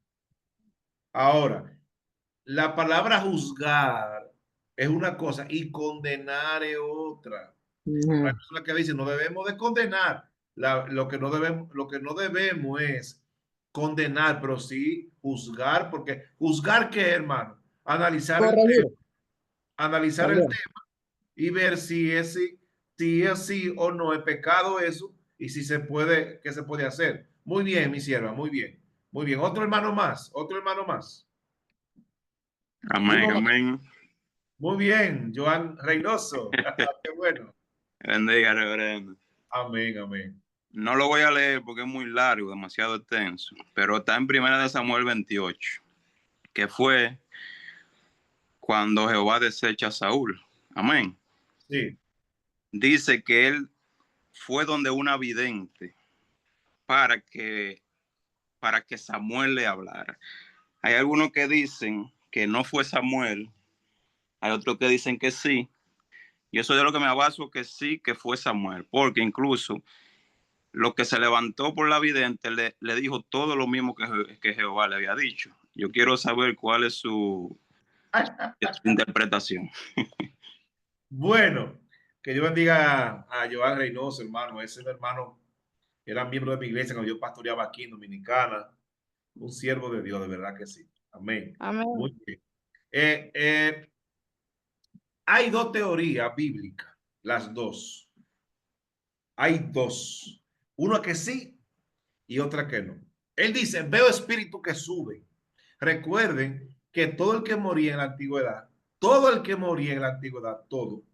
Ahora, la palabra juzgar es una cosa y condenar es otra. Hay Ujú. personas que dicen no debemos de condenar. Lo que no debemos es condenar, pero sí juzgar, porque juzgar qué, hermano, Corregir analizar el también. tema y ver si es sí o no es pecado eso y si se puede, qué se puede hacer. Muy bien, mi sierva, muy bien. Muy bien. Otro hermano más, otro hermano más. Amén, Uno más. amén. Muy bien, Joan Reynoso. Qué bueno. Bendiga, reverendo. Amén, amén. No lo voy a leer porque es muy largo, demasiado extenso, pero está en 1 Samuel 28, que fue cuando Jehová desecha a Saúl. Amén. Sí. Dice que él fue donde una vidente para que, para que Samuel le hablara. Hay algunos que dicen que no fue Samuel, hay otros que dicen que sí. Yo soy de lo que me baso que sí, que fue Samuel, porque incluso lo que se levantó por la vidente le dijo todo lo mismo que Jehová le había dicho. Yo quiero saber cuál es su interpretación. Bueno, que Dios bendiga a Joan Reynoso, hermano. Ese hermano era miembro de mi iglesia cuando yo pastoreaba aquí en Dominicana. Un siervo de Dios, de verdad que sí. Amén. Amén. Muy bien. Hay dos teorías bíblicas, las dos. Hay dos. Una que sí y otra que no. Él dice, veo espíritu que sube. Recuerden que todo el que moría en la antigüedad, todo el que moría en la antigüedad, todo,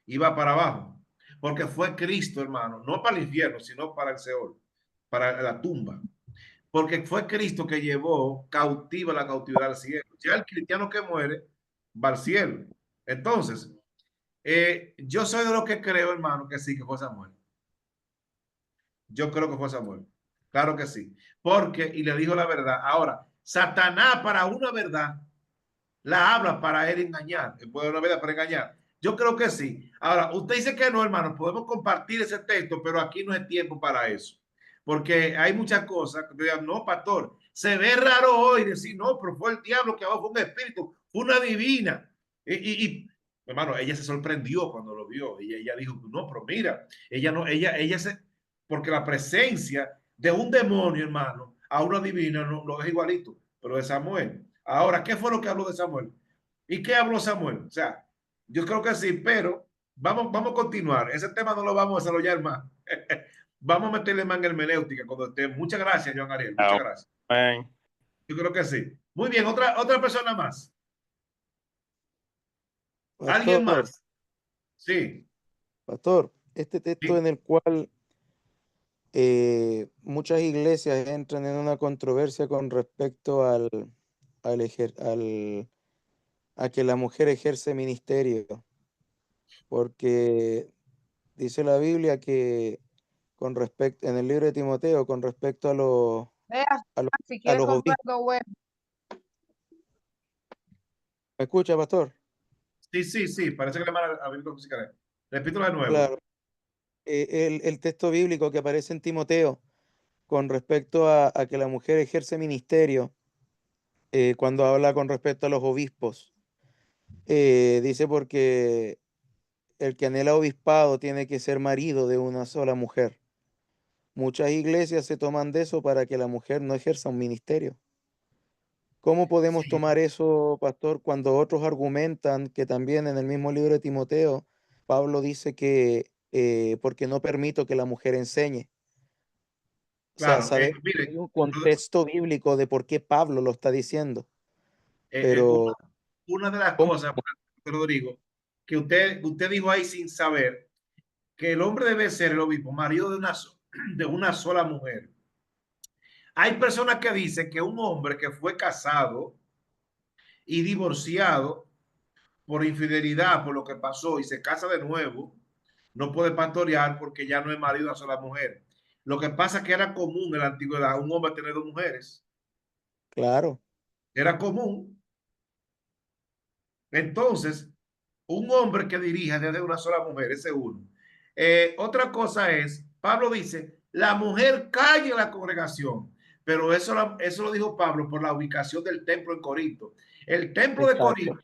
iba para abajo. Porque fue Cristo, hermano, no para el infierno, sino para el Seol, para la tumba. Porque fue Cristo que llevó cautiva la cautividad al cielo. Ya el cristiano que muere va al cielo. Entonces, yo soy de los que creo, hermano, que sí, que fue Samuel. Yo creo que fue Samuel. Claro que sí. Porque, y le dijo la verdad. Ahora, Satanás para una verdad la habla para él engañar. Él puede una verdad para engañar. Yo creo que sí. Ahora, usted dice que no, hermano. Podemos compartir ese texto, pero aquí no es tiempo para eso. Porque hay muchas cosas que digan, no, pastor, se ve raro hoy decir, no, pero fue el diablo que abajo fue un espíritu, fue una divina. Hermano, ella se sorprendió cuando lo vio. Ella dijo, no, pero mira, ella no, ella se, porque la presencia de un demonio, hermano, a una divina no es igualito, pero de Samuel. Ahora, ¿qué fue lo que habló de Samuel? ¿Y qué habló Samuel? O sea, yo creo que sí, pero vamos a continuar. Ese tema no lo vamos a desarrollar más. Vamos a meterle más en hermenéutica cuando esté. Muchas gracias, Joan Ariel. Muchas gracias. Amén. Yo creo que sí. Muy bien, otra persona más. ¿Alguien Pastor, más? Sí. pastor, este texto Sí. en el cual muchas iglesias entran en una controversia con respecto a que la mujer ejerce ministerio, porque dice la Biblia que con respecto, en el libro de Timoteo, con respecto Vea, a los, si a quiere los comprar obispos. algo bueno. ¿Me escucha, pastor? Sí. Parece que le van a ver música. Repítelo de nuevo. Claro. El texto bíblico que aparece en Timoteo con respecto a que la mujer ejerce ministerio, cuando habla con respecto a los obispos, dice porque el que anhela obispado tiene que ser marido de una sola mujer. Muchas iglesias se toman de eso para que la mujer no ejerza un ministerio. ¿Cómo podemos Sí. tomar eso, pastor, cuando otros argumentan que también en el mismo libro de Timoteo, Pablo dice que porque no permito que la mujer enseñe? O sea, Claro. sabemos que hay Mire, un contexto bíblico de por qué Pablo lo está diciendo, una, pero una de las ¿cómo? cosas, Rodrigo, que usted dijo ahí sin saber, que el hombre debe ser el obispo, marido de una sola mujer. Hay personas que dicen que un hombre que fue casado y divorciado por infidelidad, por lo que pasó, y se casa de nuevo, no puede pastorear porque ya no es marido de una sola mujer. Lo que pasa es que era común en la antigüedad un hombre tener dos mujeres. Claro, Era común. Entonces, un hombre que dirija desde una sola mujer, ese uno. Otra cosa es, Pablo dice, la mujer calla en la congregación, pero eso lo dijo Pablo por la ubicación del templo en Corinto. El templo de exacto. Corinto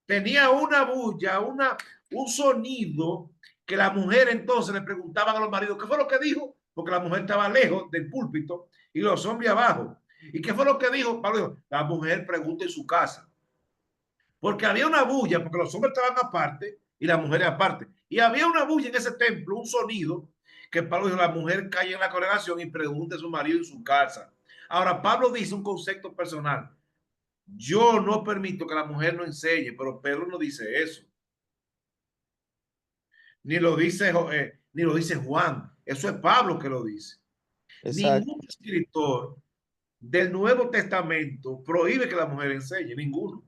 tenía una bulla, un sonido que la mujer entonces le preguntaban a los maridos, ¿qué fue lo que dijo? Porque la mujer estaba lejos del púlpito y los hombres abajo. ¿Y qué fue lo que dijo? Pablo dijo, la mujer pregunta en su casa. Porque había una bulla, porque los hombres estaban aparte y las mujeres aparte. Y había una bulla en ese templo, un sonido, que Pablo dijo, la mujer cae en la congregación y pregunta a su marido en su casa. Ahora, Pablo dice un concepto personal. Yo no permito que la mujer no enseñe, pero Pedro no dice eso. Ni lo dice Juan. Eso es Pablo que lo dice. Exacto. Ningún escritor del Nuevo Testamento prohíbe que la mujer enseñe, ninguno.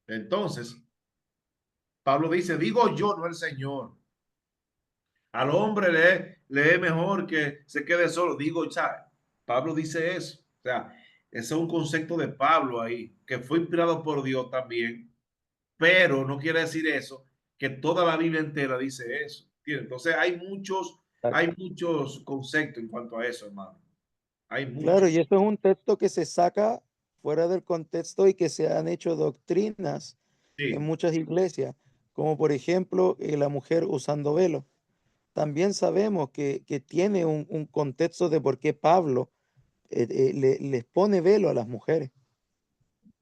Entonces, Pablo dice, digo yo, no el Señor. Al hombre le es mejor que se quede solo. Digo, ¿sabes? Pablo dice eso. O sea, ese es un concepto de Pablo ahí, que fue inspirado por Dios también, pero no quiere decir eso, que toda la Biblia entera dice eso. ¿Entiendes? Entonces hay muchos conceptos en cuanto a eso, hermano. Hay Claro, y muchos. eso es un texto que se saca fuera del contexto y que se han hecho doctrinas en Sí, muchas iglesias, como por ejemplo la mujer usando velo. También sabemos que tiene un contexto de por qué Pablo les pone velo a las mujeres.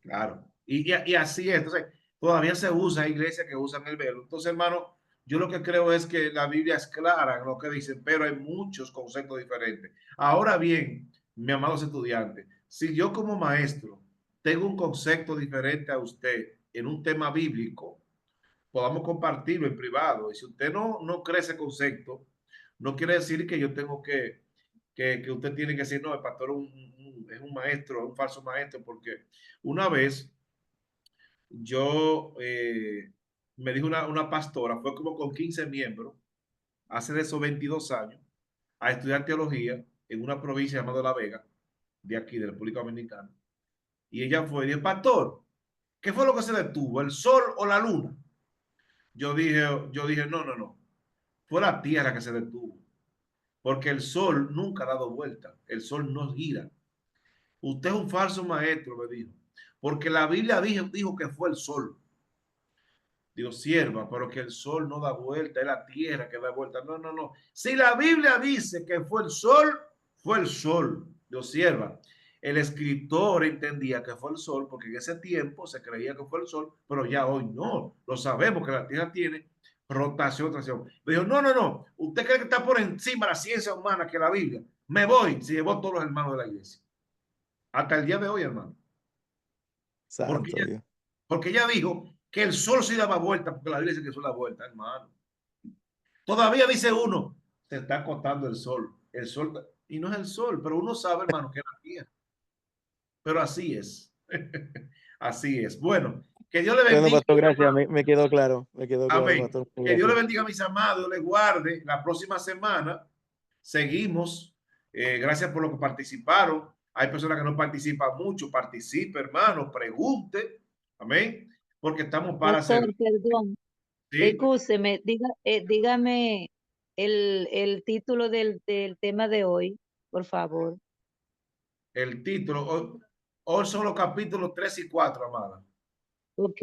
claro. Y así es. Entonces, todavía se usa, hay iglesias que usan el velo. Entonces, hermano, yo lo que creo es que la Biblia es clara en lo que dice, pero hay muchos conceptos diferentes. Ahora bien, mi amados estudiantes, si yo como maestro tengo un concepto diferente a usted en un tema bíblico, podamos compartirlo en privado. Y si usted no cree ese concepto, no quiere decir que yo tengo que usted tiene que decir, no, el pastor es un maestro, es un falso maestro, porque una vez yo me dijo una pastora, fue como con 15 miembros, hace de esos 22 años, a estudiar teología en una provincia llamada La Vega, de aquí, de la República Dominicana. Y ella fue y dijo, pastor, ¿qué fue lo que se detuvo? ¿El sol o la luna? Yo dije, no. Fue la tierra que se detuvo. Porque el sol nunca ha dado vuelta. El sol no gira. Usted es un falso maestro, me dijo. Porque la Biblia dijo que fue el sol. Digo, sierva, pero que el sol no da vuelta, es la tierra que da vuelta. No. Si la Biblia dice que fue el sol, fue el sol. Digo, sierva, el escritor entendía que fue el sol porque en ese tiempo se creía que fue el sol, pero ya hoy no. Lo sabemos que la tierra tiene rotación, tracción. Me dijo, no. Usted cree que está por encima de la ciencia humana que la Biblia. Me voy. Se llevó todos los hermanos de la iglesia. Hasta el día de hoy, hermano. Santo Dios. Porque ella dijo que el sol sí daba vuelta, porque la Biblia dice que el sol da vuelta, hermano. Todavía dice uno, se está acostando el sol, y no es el sol, pero uno sabe, hermano, que es la tierra. Pero así es. Así es. Bueno, que Dios le bendiga. Bueno, pastor, gracias, me quedó claro, Amén. pastor. Que Dios le bendiga a mis amados, le guarde. La próxima semana seguimos. Gracias por lo que participaron. Hay personas que no participan mucho. Participe, hermano, pregunte. Amén. Porque estamos para Pastor, hacer. perdón. ¿Sí? Excúseme, dígame el título del tema de hoy, por favor. El título. Hoy son los capítulos 3 y 4, amada. Ok.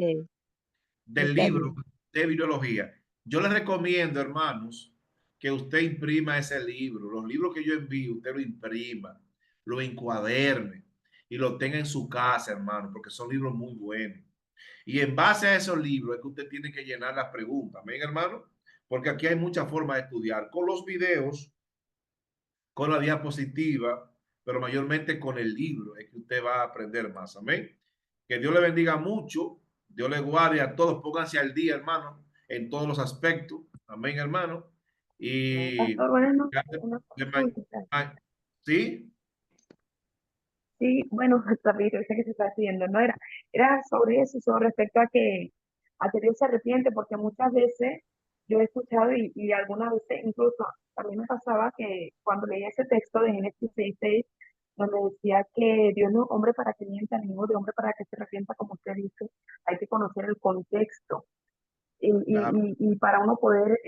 Del Está libro bien. de biología. Yo les recomiendo, hermanos, que usted imprima ese libro. Los libros que yo envío, usted lo imprima, lo encuaderne y lo tenga en su casa, hermano, porque son libros muy buenos. Y en base a esos libros es que usted tiene que llenar las preguntas. ¿Ven, hermano? Porque aquí hay muchas formas de estudiar. Con los videos, con la diapositiva, pero mayormente con el libro es que usted va a aprender más. Amén. Que Dios le bendiga mucho. Dios le guarde a todos. Pónganse al día, hermano, en todos los aspectos. Amén, hermano. Y Pastor, bueno, una consulta. ¿sí? Sí, bueno, rapidito, sé que se está haciendo, no era sobre eso, sobre respecto a que Dios se arrepiente, porque muchas veces yo he escuchado y algunas veces incluso a mí me pasaba que cuando leía ese texto de Génesis 6:6, donde decía que Dios no es hombre para que mienta, ni hijo de hombre para que se arrepienta, como usted dice, hay que conocer el contexto Claro. y para uno poder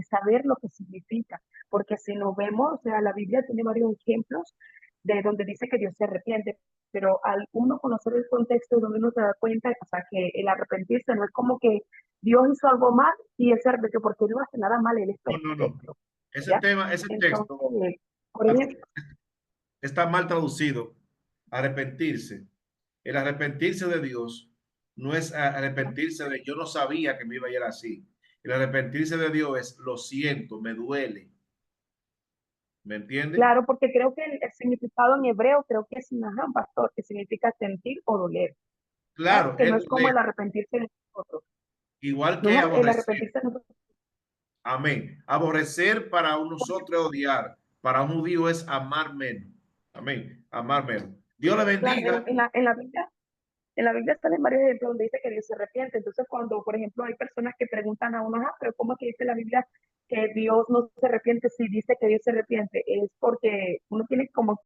saber lo que significa, porque si nos vemos, o sea, la Biblia tiene varios ejemplos de donde dice que Dios se arrepiente, pero al uno conocer el contexto, donde uno se da cuenta, o sea, que el arrepentirse no es como que Dios hizo algo mal y él se arrepintió, porque él no hace nada mal, él es perfecto. Ese ¿Ya? tema, ese texto Entonces, por ejemplo, está mal traducido. Arrepentirse. El arrepentirse de Dios no es arrepentirse de yo no sabía que me iba a ir así. El arrepentirse de Dios es lo siento, me duele. ¿Me entiende? claro, porque creo que el significado en hebreo creo que es nahan, pastor, que significa sentir o doler. ¿Ya? Claro, Que no es como el arrepentirse de nosotros. igual No que es el aborrecer. arrepentirse de nosotros. Amén. Aborrecer para un nosotros es odiar. Para un judío es amar menos. Amén. Amar menos. Dios le Claro, bendiga. en la Biblia salen varios ejemplos donde dice que Dios se arrepiente. Entonces, cuando, por ejemplo, hay personas que preguntan a uno, pero ¿cómo es que dice la Biblia que Dios no se arrepiente si dice que Dios se arrepiente? Es porque uno tiene como